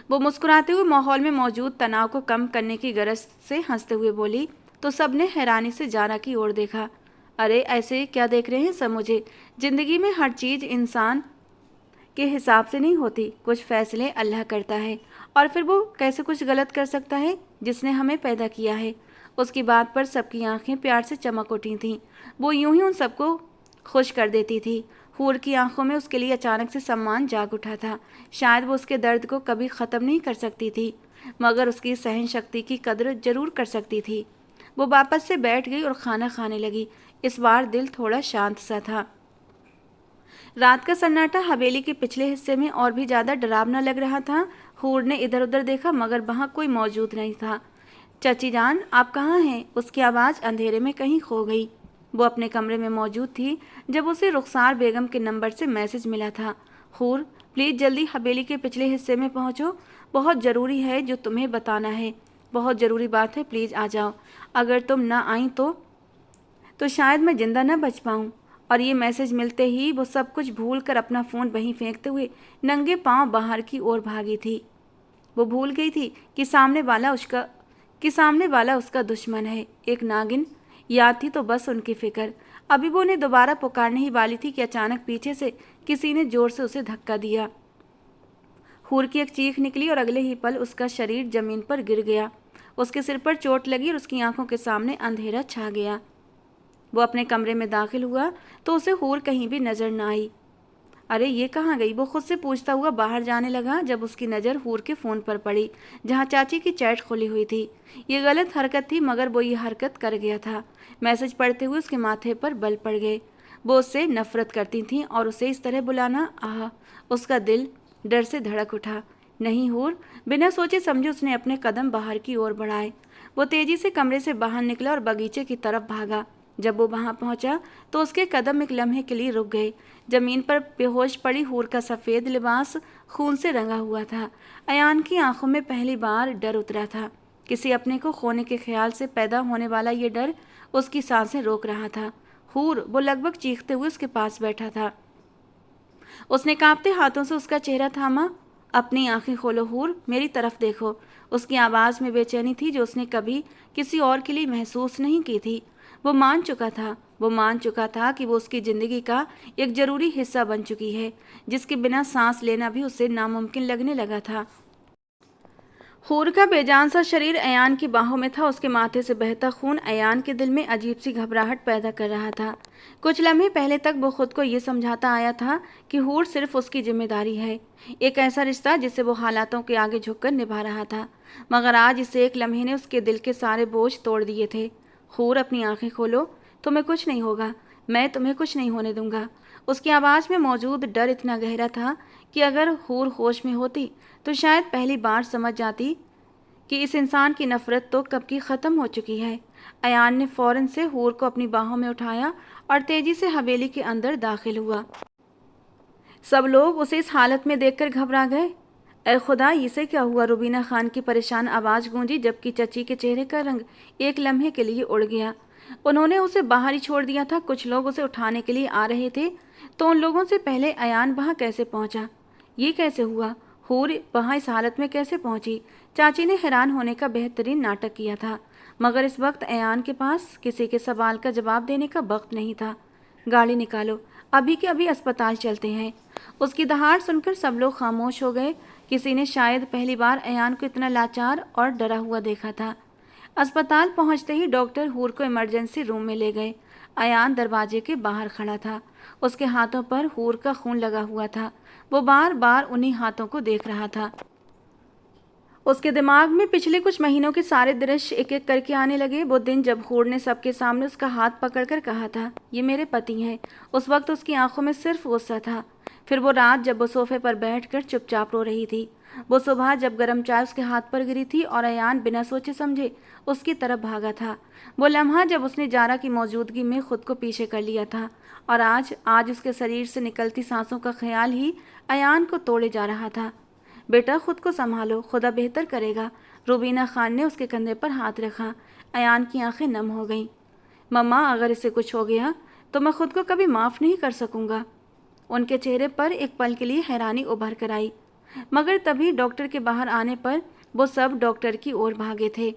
वो मुस्कुराते हुए माहौल में मौजूद तनाव को कम करने की गरज से हंसते हुए बोली। तो सबने हैरानी से जारा की ओर देखा। अरे ऐसे क्या देख रहे हैं सब मुझे? ज़िंदगी में हर चीज़ इंसान के हिसाब से नहीं होती। कुछ फैसले अल्लाह करता है, और फिर वो कैसे कुछ गलत कर सकता है जिसने हमें पैदा किया है। उसकी बात पर सबकी आंखें प्यार से चमक उठी थीं। वो यूं ही उन सबको खुश कर देती थी। हूर की आंखों में उसके लिए अचानक से सम्मान जाग उठा था। शायद वो उसके दर्द को कभी ख़त्म नहीं कर सकती थी, मगर उसकी सहन शक्ति की कद्र जरूर कर सकती थी। वो वापस से बैठ गई और खाना खाने लगी। इस बार दिल थोड़ा शांत सा था। रात का सन्नाटा हवेली के पिछले हिस्से में और भी ज़्यादा डरावना लग रहा था। हूर ने इधर उधर देखा, मगर वहाँ कोई मौजूद नहीं था। चाची जान, आप कहाँ हैं? उसकी आवाज़ अंधेरे में कहीं खो गई। वो अपने कमरे में मौजूद थी जब उसे रुखसार बेगम के नंबर से मैसेज मिला था। हूर, प्लीज़ जल्दी हवेली के पिछले हिस्से में पहुँचो, बहुत ज़रूरी है जो तुम्हें बताना है। बहुत ज़रूरी बात है, प्लीज़ आ जाओ। अगर तुम ना आई तो शायद मैं ज़िंदा न बच पाऊँ। और ये मैसेज मिलते ही वो सब कुछ भूल कर अपना फ़ोन वहीं फेंकते हुए नंगे पांव बाहर की ओर भागी थी। वो भूल गई थी कि सामने वाला उसका दुश्मन है, एक नागिन। याद थी तो बस उनकी फिक्र। अभी वो उन्हें दोबारा पुकारने ही वाली थी कि अचानक पीछे से किसी ने जोर से उसे धक्का दिया। हूर की एक चीख निकली और अगले ही पल उसका शरीर जमीन पर गिर गया। उसके सिर पर चोट लगी और उसकी आंखों के सामने अंधेरा छा गया। वो अपने कमरे में दाखिल हुआ तो उसे हूर कहीं भी नजर न आई। अरे ये कहाँ गई, वो खुद से पूछता हुआ बाहर जाने लगा जब उसकी नज़र हूर के फ़ोन पर पड़ी जहाँ चाची की चैट खुली हुई थी। ये गलत हरकत थी मगर वो ये हरकत कर गया था। मैसेज पढ़ते हुए उसके माथे पर बल पड़ गए। वो उससे नफरत करती थी और उसे इस तरह बुलाना, आह, उसका दिल डर से धड़क उठा। नहीं हूर, बिना सोचे समझे उसने अपने कदम बाहर की ओर बढ़ाए। वो तेजी से कमरे से बाहर निकला और बगीचे की तरफ भागा। जब वो वहां पहुंचा तो उसके कदम एक लम्हे के लिए रुक गए। जमीन पर बेहोश पड़ी हूर का सफ़ेद लिबास खून से रंगा हुआ था। अयान की आंखों में पहली बार डर उतरा था। किसी अपने को खोने के ख्याल से पैदा होने वाला ये डर उसकी सांसें रोक रहा था। हूर, वो लगभग चीखते हुए उसके पास बैठा था। उसने कांपते हाथों से उसका चेहरा थामा। अपनी आंखें खोलो हूर, मेरी तरफ देखो। उसकी आवाज़ में बेचैनी थी जो उसने कभी किसी और के लिए महसूस नहीं की थी। वो मान चुका था कि वो उसकी ज़िंदगी का एक ज़रूरी हिस्सा बन चुकी है, जिसके बिना सांस लेना भी उसे नामुमकिन लगने लगा था। हूर का बेजान सा शरीर अयान की बाहों में था। उसके माथे से बहता खून अयान के दिल में अजीब सी घबराहट पैदा कर रहा था। कुछ लम्हे पहले तक वो खुद को ये समझाता आया था कि हूर सिर्फ उसकी जिम्मेदारी है, एक ऐसा रिश्ता जिसे वो हालातों के आगे झुककर निभा रहा था। मगर आज इस एक लम्हे ने उसके दिल के सारे बोझ तोड़ दिए थे। हूर, अपनी आंखें खोलो, तुम्हें कुछ नहीं होगा, मैं तुम्हें कुछ नहीं होने दूंगा। उसकी आवाज़ में मौजूद डर इतना गहरा था कि अगर हूर होश में होती तो शायद पहली बार समझ जाती कि इस इंसान की नफरत तो कब की ख़त्म हो चुकी है। अयान ने फ़ौरन से हूर को अपनी बाहों में उठाया और तेज़ी से हवेली के अंदर दाखिल हुआ। सब लोग उसे इस हालत में देखकर घबरा गए। ए खुदा, इसे क्या हुआ? रुबीना खान की परेशान आवाज़ गूंजी, जबकि चची के चेहरे का रंग एक लम्हे के लिए उड़ गया। उन्होंने उसे बाहर ही छोड़ दिया था। कुछ लोग उसे उठाने के लिए आ रहे थे, तो उन लोगों से पहले अयान वहाँ कैसे पहुँचा? ये कैसे हुआ? हूर वहाँ इस हालत में कैसे पहुँची? चाची ने हैरान होने का बेहतरीन नाटक किया था, मगर इस वक्त अयान के पास किसी के सवाल का जवाब देने का वक्त नहीं था। गाड़ी निकालो, अभी के अभी अस्पताल चलते हैं। उसकी दहाड़ सुनकर सब लोग खामोश हो गए। किसी ने शायद पहली बार अयान को इतना लाचार और डरा हुआ देखा था। अस्पताल पहुंचते ही डॉक्टर हूर को इमरजेंसी रूम में ले गए। अयान दरवाजे के बाहर खड़ा था। उसके हाथों पर हूर का खून लगा हुआ था। वो बार बार उन्हीं हाथों को देख रहा था। उसके दिमाग में पिछले कुछ महीनों के सारे दृश्य एक एक करके आने लगे। वो दिन जब हूर ने सबके सामने उसका हाथ पकड़कर कहा था, ये मेरे पति हैं। उस वक्त उसकी आंखों में सिर्फ गुस्सा था। फिर वो रात जब वो सोफे पर बैठकर चुपचाप रो रही थी। वो सुबह जब गर्म चाय उसके हाथ पर गिरी थी और अयान बिना सोचे समझे उसकी तरफ भागा था। वो लम्हा जब उसने जारा की मौजूदगी में खुद को पीछे कर लिया था। और आज उसके शरीर से निकलती सांसों का ख्याल ही अयान को तोड़े जा रहा था। बेटा, खुद को संभालो, खुदा बेहतर करेगा। रुबीना खान ने उसके कंधे पर हाथ रखा। अयान की आंखें नम हो गईं। मम्मा, अगर इसे कुछ हो गया तो मैं खुद को कभी माफ़ नहीं कर सकूंगा। उनके चेहरे पर एक पल के लिए हैरानी उभर कर आई, मगर तभी डॉक्टर के बाहर आने पर वो सब डॉक्टर की ओर भागे थे।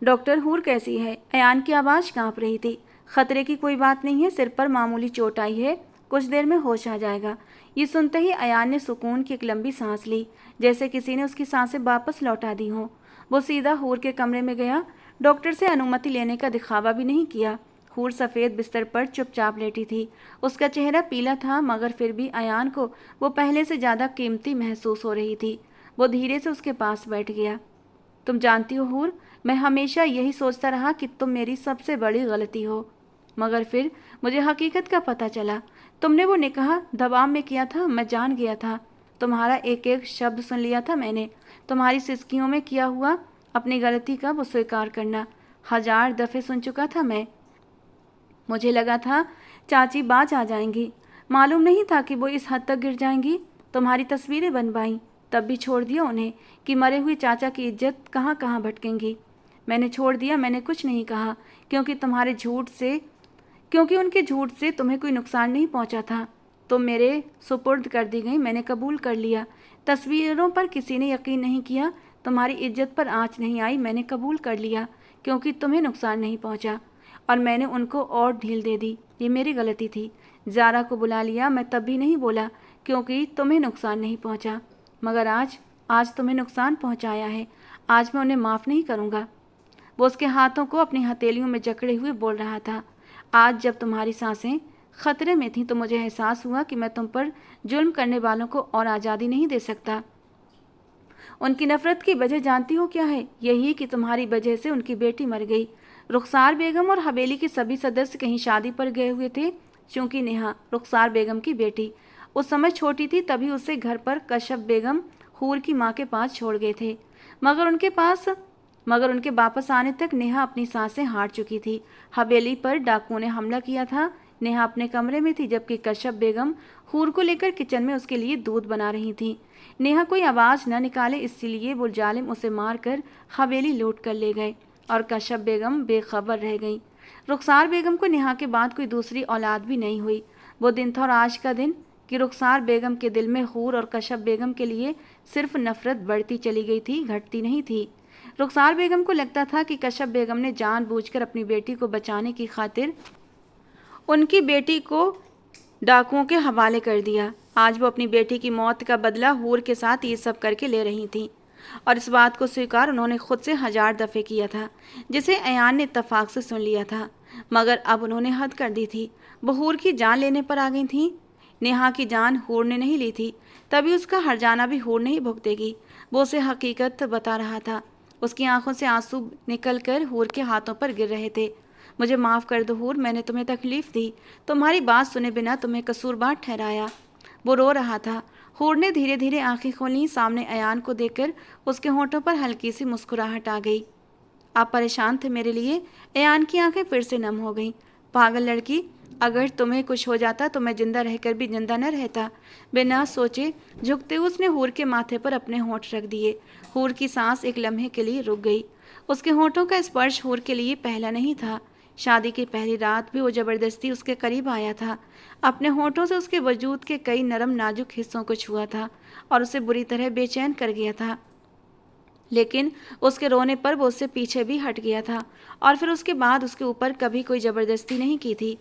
डॉक्टर, हूर कैसी है? अयान की आवाज़ कांप रही थी। खतरे की कोई बात नहीं है, सिर पर मामूली चोट आई है, कुछ देर में होश आ जाएगा। ये सुनते ही अयान ने सुकून की एक लंबी सांस ली, जैसे किसी ने उसकी सांसें वापस लौटा दी हों। वो सीधा हूर के कमरे में गया। डॉक्टर से अनुमति लेने का दिखावा भी नहीं किया। हूर सफ़ेद बिस्तर पर चुपचाप लेटी थी। उसका चेहरा पीला था, मगर फिर भी अयान को वो पहले से ज़्यादा कीमती महसूस हो रही थी। वो धीरे से उसके पास बैठ गया। तुम जानती हो हूर, मैं हमेशा यही सोचता रहा कि तुम मेरी सबसे बड़ी गलती हो, मगर फिर मुझे हकीकत का पता चला। तुमने वो निकाह दबाव में किया था, मैं जान गया था। तुम्हारा एक एक शब्द सुन लिया था मैंने। तुम्हारी सिसकियों में किया हुआ अपनी गलती का वो स्वीकार करना 1000 दफ़े सुन चुका था मैं। मुझे लगा था चाची बाज आ जाएंगी। मालूम नहीं था कि वो इस हद तक गिर जाएंगी। तुम्हारी तस्वीरें बनवाईं, तब भी छोड़ दिया उन्हें कि मरे हुए चाचा की इज्जत कहाँ कहाँ भटकेंगी। मैंने छोड़ दिया, मैंने कुछ नहीं कहा, क्योंकि उनके झूठ से तुम्हें कोई नुकसान नहीं पहुंचा था। तुम मेरे सुपुर्द कर दी गई, मैंने कबूल कर लिया। तस्वीरों पर किसी ने यकीन नहीं किया, तुम्हारी इज्जत पर आँच नहीं आई, मैंने कबूल कर लिया क्योंकि तुम्हें नुकसान नहीं पहुंचा। और मैंने उनको और ढील दे दी, ये मेरी गलती थी। ज़ारा को बुला लिया, मैं तब भी नहीं बोला क्योंकि तुम्हें नुकसान नहीं पहुंचा। मगर आज तुम्हें नुकसान पहुंचाया है, आज मैं उन्हें माफ़ नहीं करूंगा। वो उसके हाथों को अपनी हथेलियों में जकड़े हुए बोल रहा था। आज जब तुम्हारी सांसें खतरे में थीं तो मुझे एहसास हुआ कि मैं तुम पर जुल्म करने वालों को और आज़ादी नहीं दे सकता। उनकी नफ़रत की वजह जानती हो क्या है? यही कि तुम्हारी वजह से उनकी बेटी मर गई। रुखसार बेगम और हवेली के सभी सदस्य कहीं शादी पर गए हुए थे। चूंकि नेहा रुखसार बेगम की बेटी उस समय छोटी थी, तभी उसे घर पर कश्यप बेगम हूर की माँ के पास छोड़ गए थे। मगर उनके वापस आने तक नेहा अपनी सांसें हार चुकी थी। हवेली पर डाकुओं ने हमला किया था। नेहा अपने कमरे में थी, जबकि कश्यप बेगम हूर को लेकर किचन में उसके लिए दूध बना रही थी। नेहा कोई आवाज़ न निकाले, इसलिए वो जालिम उसे मारकर हवेली लूट कर ले गए और कश्यप बेगम बेखबर रह गई। रुखसार बेगम को नेहा के बाद कोई दूसरी औलाद भी नहीं हुई। वो दिन था और आज का दिन कि रुखसार बेगम के दिल में हूर और कश्यप बेगम के लिए सिर्फ नफरत बढ़ती चली गई थी, घटती नहीं थी। रुखसार बेगम को लगता था कि कश्यप बेगम ने जानबूझकर अपनी बेटी को बचाने की खातिर उनकी बेटी को डाकुओं के हवाले कर दिया। आज वो अपनी बेटी की मौत का बदला हूर के साथ ये सब करके ले रही थी और इस बात को स्वीकार उन्होंने खुद से 1000 दफ़े किया था, जिसे अयान ने इत्तफाक से सुन लिया था। मगर अब उन्होंने हद कर दी थी। वो हूर की जान लेने पर आ गई थी। नेहा की जान हूर ने नहीं ली थी, तभी उसका हर्जाना भी हूर नहीं भुगतेगी। वो उसे हकीकत बता रहा था। उसकी आंखों से आंसू निकलकर हूर के हाथों पर गिर रहे थे। मुझे माफ़ कर दो हूर, मैंने तुम्हें तकलीफ़ दी, तुम्हारी बात सुने बिना तुम्हें कसूरवार ठहराया। वो रो रहा था। हूर ने धीरे धीरे आंखें खोलीं। सामने अयान को देखकर उसके होंठों पर हल्की सी मुस्कुराहट आ गई। आप परेशान थे मेरे लिए? अयान की आंखें फिर से नम हो गईं। पागल लड़की, अगर तुम्हें कुछ हो जाता तो मैं जिंदा रहकर भी जिंदा न रहता। बिना सोचे झुकते उसने हूर के माथे पर अपने होंठ रख दिए। हूर की सांस एक लम्हे के लिए रुक गई। उसके होंठों का स्पर्श हूर के लिए पहला नहीं था। शादी की पहली रात भी वो ज़बरदस्ती उसके करीब आया था। अपने होंठों से उसके वजूद के कई नरम नाजुक हिस्सों को छुआ था और उसे बुरी तरह बेचैन कर गया था। लेकिन उसके रोने पर वो उससे पीछे भी हट गया था और फिर उसके बाद उसके ऊपर कभी कोई ज़बरदस्ती नहीं की थी।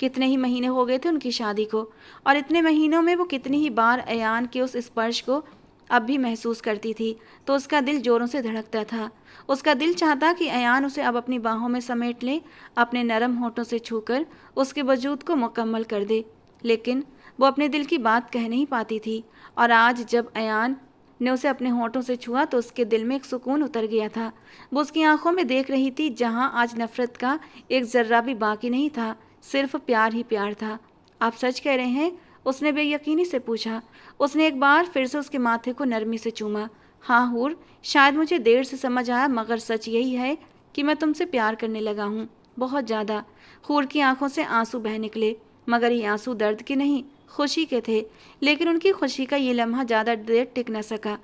कितने ही महीने हो गए थे उनकी शादी को और इतने महीनों में वो कितनी ही बार अयान के उस स्पर्श को अब भी महसूस करती थी तो उसका दिल जोरों से धड़कता था। उसका दिल चाहता कि अयान उसे अब अपनी बाहों में समेट ले, अपने नरम होठों से छूकर उसके वजूद को मुकम्मल कर दे। लेकिन वो अपने दिल की बात कह नहीं पाती थी और आज जब अयान ने उसे अपने होठों से छुआ तो उसके दिल में एक सुकून उतर गया था। वो उसकी आंखों में देख रही थी जहां आज नफरत का एक जर्रा भी बाकी नहीं था, सिर्फ प्यार ही प्यार था। आप सच कह रहे हैं? उसने बेयकीनी से पूछा। उसने एक बार फिर से उसके माथे को नरमी से चूमा। हाँ हूर, शायद मुझे देर से समझ आया, मगर सच यही है कि मैं तुमसे प्यार करने लगा हूँ, बहुत ज़्यादा। हूर की आंखों से आंसू बह निकले, मगर ये आंसू दर्द के नहीं, खुशी के थे। लेकिन उनकी खुशी का ये लम्हा ज़्यादा देर टिक न सका।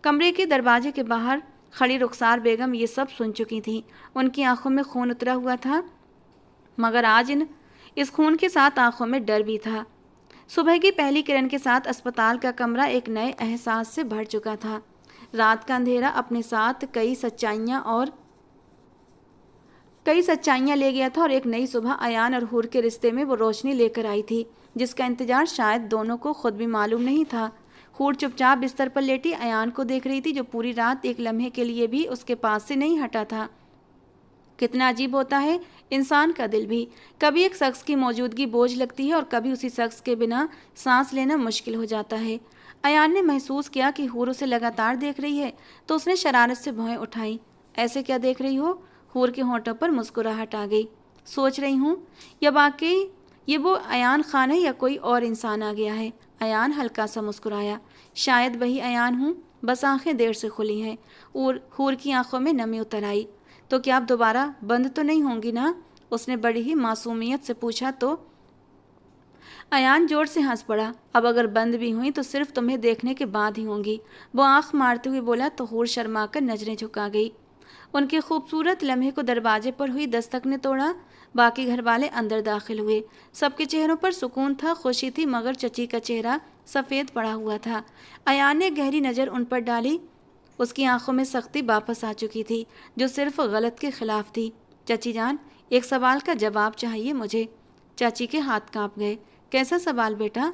कमरे के दरवाजे के बाहर खड़ी रुखसार बेगम ये सब सुन चुकी थीं। उनकी आंखों में खून उतरा हुआ था, मगर आज इस खून के साथ आंखों में डर भी था। सुबह की पहली किरण के साथ अस्पताल का कमरा एक नए एहसास से भर चुका था। रात का अंधेरा अपने साथ कई सच्चाइयाँ ले गया था और एक नई सुबह अयान और हूर के रिश्ते में वो रोशनी लेकर आई थी जिसका इंतजार शायद दोनों को खुद भी मालूम नहीं था। हूर चुपचाप बिस्तर पर लेटी अयान को देख रही थी, जो पूरी रात एक लम्हे के लिए भी उसके पास से नहीं हटा था। कितना अजीब होता है इंसान का दिल भी। कभी एक शख्स की मौजूदगी बोझ लगती है और कभी उसी शख्स के बिना सांस लेना मुश्किल हो जाता है। अयान ने महसूस किया कि हूर उसे लगातार देख रही है तो उसने शरारत से भौहें उठाई। ऐसे क्या देख रही हो? हूर के होंठों पर मुस्कुराहट आ गई। सोच रही हूँ या वाकई ये वो अयान खान है या कोई और इंसान आ गया है। अयान हल्का सा मुस्कुराया। शायद वही अयान हूँ, बस आंखें देर से खुली हैं। और हूर की आंखों में नमी उतर आई। तो क्या आप दोबारा बंद तो नहीं होंगी ना? उसने बड़ी ही मासूमियत से पूछा। तो अयान जोर से हंस पड़ा। अब अगर बंद भी हुई तो सिर्फ तुम्हें देखने के बाद ही होंगी, वो आंख मारते हुए बोला तो हूर शर्मा कर नजरें झुका गई। उनके खूबसूरत लम्हे को दरवाजे पर हुई दस्तक ने तोड़ा। बाकी घर वाले अंदर दाखिल हुए। सबके चेहरों पर सुकून था, खुशी थी, मगर चची का चेहरा सफ़ेद पड़ा हुआ था। अयान ने गहरी नज़र उन पर डाली। उसकी आंखों में सख्ती वापस आ चुकी थी, जो सिर्फ गलत के खिलाफ थी। चाची जान, एक सवाल का जवाब चाहिए मुझे। चाची के हाथ कांप गए। कैसा सवाल बेटा?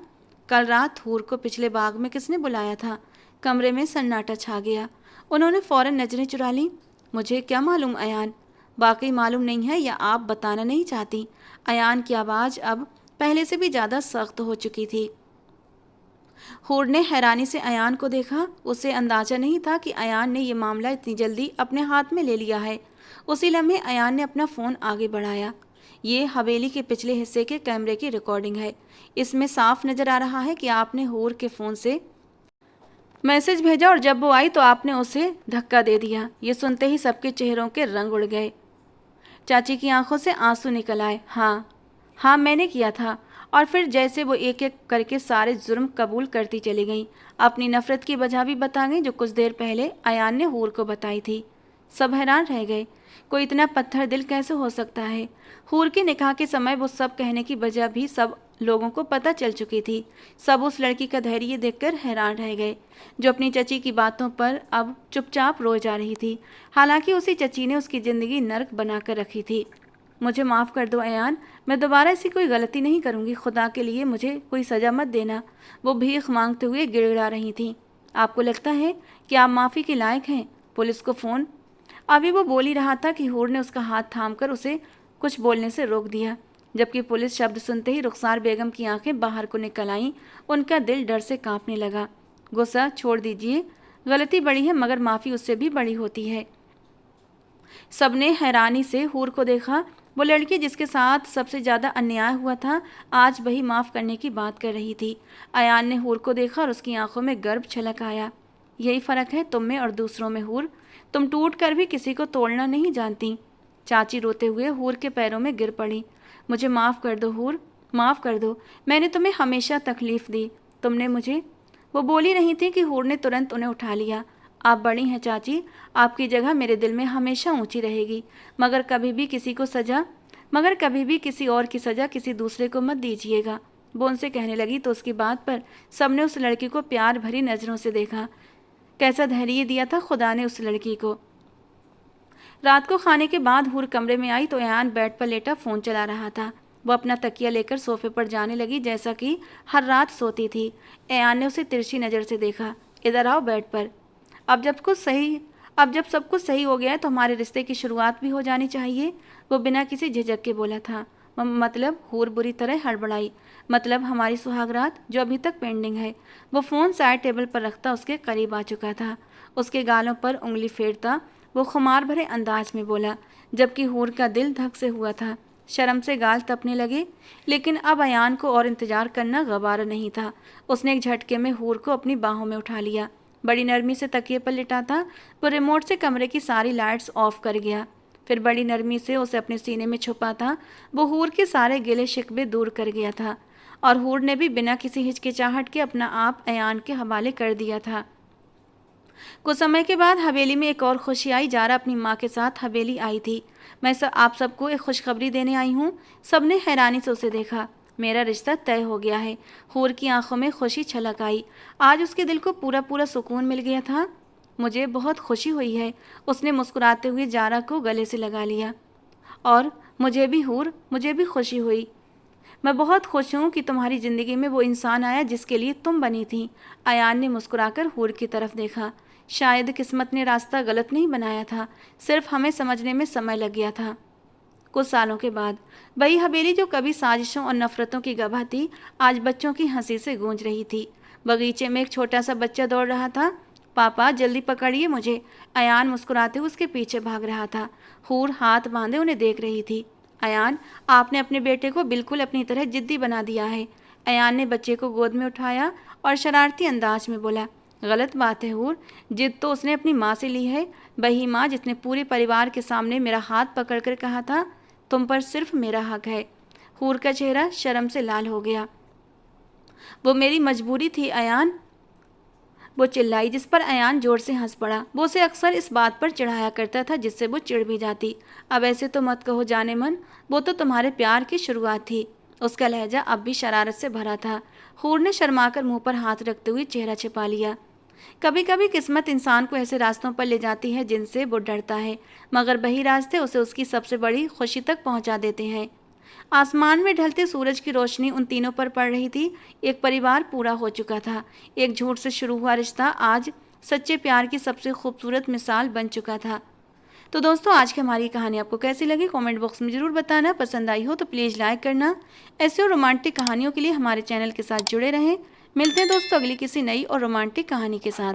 कल रात हूर को पिछले बाग में किसने बुलाया था? कमरे में सन्नाटा छा गया। उन्होंने फौरन नजरें चुरा ली। मुझे क्या मालूम अयान? वाकई मालूम नहीं है या आप बताना नहीं चाहती? अयान की आवाज़ अब पहले से भी ज़्यादा सख्त हो चुकी थी। हूर ने हैरानी से अयान को देखा। उसे अंदाजा नहीं था कि अयान ने यह मामला इतनी जल्दी अपने हाथ में ले लिया है। उसी लम्हे अयान ने अपना फ़ोन आगे बढ़ाया। ये हवेली के पिछले हिस्से के कैमरे की रिकॉर्डिंग है। इसमें साफ नज़र आ रहा है कि आपने हूर के फ़ोन से मैसेज भेजा और जब वो आई तो आपने उसे धक्का दे दिया। ये सुनते ही सबके चेहरों के रंग उड़ गए। चाची की आंखों से आंसू निकल आए। हाँ हाँ, मैंने किया था। और फिर जैसे वो एक एक करके सारे जुर्म कबूल करती चली गईं। अपनी नफ़रत की वजह भी बता गई, जो कुछ देर पहले अयान ने हूर को बताई थी। सब हैरान रह गए। कोई इतना पत्थर दिल कैसे हो सकता है? हूर के निकाह के समय वो सब कहने की वजह भी सब लोगों को पता चल चुकी थी। सब उस लड़की का धैर्य देखकर हैरान रह गए, जो अपनी चची की बातों पर अब चुपचाप रोए जा रही थी। हालांकि उसी चची ने उसकी ज़िंदगी नर्क बनाकर रखी थी। मुझे माफ़ कर दो अयान, मैं दोबारा ऐसी कोई गलती नहीं करूँगी। खुदा के लिए मुझे कोई सज़ा मत देना। वो भीख मांगते हुए गिड़गिड़ा रही थी। आपको लगता है कि आप माफ़ी के लायक हैं? पुलिस को फ़ोन। अभी वो बोल ही रहा था कि हूर ने उसका हाथ थामकर उसे कुछ बोलने से रोक दिया, जबकि पुलिस शब्द सुनते ही रुखसार बेगम की आंखें बाहर को निकल आईं। उनका दिल डर से कांपने लगा। गुस्सा छोड़ दीजिए, गलती बड़ी है मगर माफ़ी उससे भी बड़ी होती है। सबने हैरानी से हूर को देखा। वो लड़की जिसके साथ सबसे ज़्यादा अन्याय हुआ था, आज वही माफ़ करने की बात कर रही थी। अयान ने हूर को देखा और उसकी आंखों में गर्व छलक आया। यही फ़र्क है तुम में और दूसरों में हूर, तुम टूट कर भी किसी को तोड़ना नहीं जानती। चाची रोते हुए हूर के पैरों में गिर पड़ी। मुझे माफ़ कर दो हूर, माफ़ कर दो। मैंने तुम्हें हमेशा तकलीफ़ दी, तुमने मुझे। वो बोली नहीं थी कि हूर ने तुरंत उन्हें उठा लिया। आप बड़ी हैं चाची, आपकी जगह मेरे दिल में हमेशा ऊंची रहेगी। मगर कभी भी किसी और की सज़ा किसी दूसरे को मत दीजिएगा। वो उनसे कहने लगी तो उसकी बात पर सबने उस लड़की को प्यार भरी नज़रों से देखा। कैसा धैर्य दिया था खुदा ने उस लड़की को। रात को खाने के बाद हूर कमरे में आई तो अयान बेड पर लेटा फ़ोन चला रहा था। वो अपना तकिया लेकर सोफे पर जाने लगी जैसा कि हर रात सोती थी। अयान ने उसे तिरछी नज़र से देखा। इधर आओ बेड पर। अब जब सब कुछ सही हो गया है तो हमारे रिश्ते की शुरुआत भी हो जानी चाहिए। वो बिना किसी झिझक के बोला था। मतलब? हूर बुरी तरह हड़बड़ाई। मतलब हमारी सुहागरात जो अभी तक पेंडिंग है। वो फ़ोन साइड टेबल पर रखता उसके करीब आ चुका था। उसके गालों पर उंगली फेरता वो खुमार भरे अंदाज में बोला, जबकि हूर का दिल धक से हुआ था। शर्म से गाल तपने लगे, लेकिन अब अयान को और इंतजार करना गवारा नहीं था। उसने एक झटके में हूर को अपनी बाहों में उठा लिया। बड़ी नरमी से तकिए पर लिटा था। वो रिमोट से कमरे की सारी लाइट्स ऑफ कर गया। फिर बड़ी नरमी से उसे अपने सीने में छुपा था। वो हूर के सारे गिले शिकवे दूर कर गया था और हूर ने भी बिना किसी हिचकिचाहट के अपना आप अयान के हवाले कर दिया था। कुछ समय के बाद हवेली में एक और खुशी आई। जारा अपनी माँ के साथ हवेली आई थी। आप सबको एक खुशखबरी देने आई हूँ। सबने हैरानी से उसे देखा। मेरा रिश्ता तय हो गया है। हूर की आंखों में खुशी छलक आई। आज उसके दिल को पूरा पूरा सुकून मिल गया था। मुझे बहुत खुशी हुई है। उसने मुस्कुराते हुए जारा को गले से लगा लिया। और मुझे भी हूर, मुझे भी खुशी हुई। मैं बहुत खुश हूँ कि तुम्हारी ज़िंदगी में वो इंसान आया जिसके लिए तुम बनी थी। अयान ने मुस्कुराकर हूर की तरफ देखा। शायद किस्मत ने रास्ता गलत नहीं बनाया था, सिर्फ हमें समझने में समय लग गया था। कुछ सालों के बाद वही हवेली जो कभी साजिशों और नफरतों की गवाह थी, आज बच्चों की हंसी से गूंज रही थी। बगीचे में एक छोटा सा बच्चा दौड़ रहा था। पापा जल्दी पकड़िए मुझे। अयान मुस्कुराते हुए उसके पीछे भाग रहा था। हूर हाथ बांधे उन्हें देख रही थी। अयान, आपने अपने बेटे को बिल्कुल अपनी तरह जिद्दी बना दिया है। अयान ने बच्चे को गोद में उठाया और शरारती अंदाज में बोला, गलत बात है हूर, जिद तो उसने अपनी माँ से ली है। वही माँ जिसने पूरे परिवार के सामने मेरा हाथ पकड़कर कहा था, तुम पर सिर्फ मेरा हक है। हूर का चेहरा शर्म से लाल हो गया। वो मेरी मजबूरी थी अयान, वो चिल्लाई, जिस पर अयान जोर से हंस पड़ा। वो उसे अक्सर इस बात पर चिढ़ाया करता था जिससे वो चिढ़ भी जाती। अब ऐसे तो मत कहो जाने मन, वो तो तुम्हारे प्यार की शुरुआत थी। उसका लहजा अब भी शरारत से भरा था। हूर ने शर्माकर मुंह पर हाथ रखते हुए चेहरा छिपा लिया। कभी कभी किस्मत इंसान को ऐसे रास्तों पर ले जाती है जिनसे वो डरता है, मगर वही रास्ते उसे उसकी सबसे बड़ी खुशी तक पहुंचा देते हैं। आसमान में ढलते सूरज की रोशनी उन तीनों पर पड़ रही थी। एक परिवार पूरा हो चुका था। एक झूठ से शुरू हुआ रिश्ता आज सच्चे प्यार की सबसे खूबसूरत मिसाल बन चुका था। तो दोस्तों, आज की हमारी कहानी आपको कैसी लगी कमेंट बॉक्स में ज़रूर बताना। पसंद आई हो तो प्लीज़ लाइक करना। ऐसे और रोमांटिक कहानियों के लिए हमारे चैनल के साथ जुड़े रहें। मिलते हैं दोस्तों अगली किसी नई और रोमांटिक कहानी के साथ।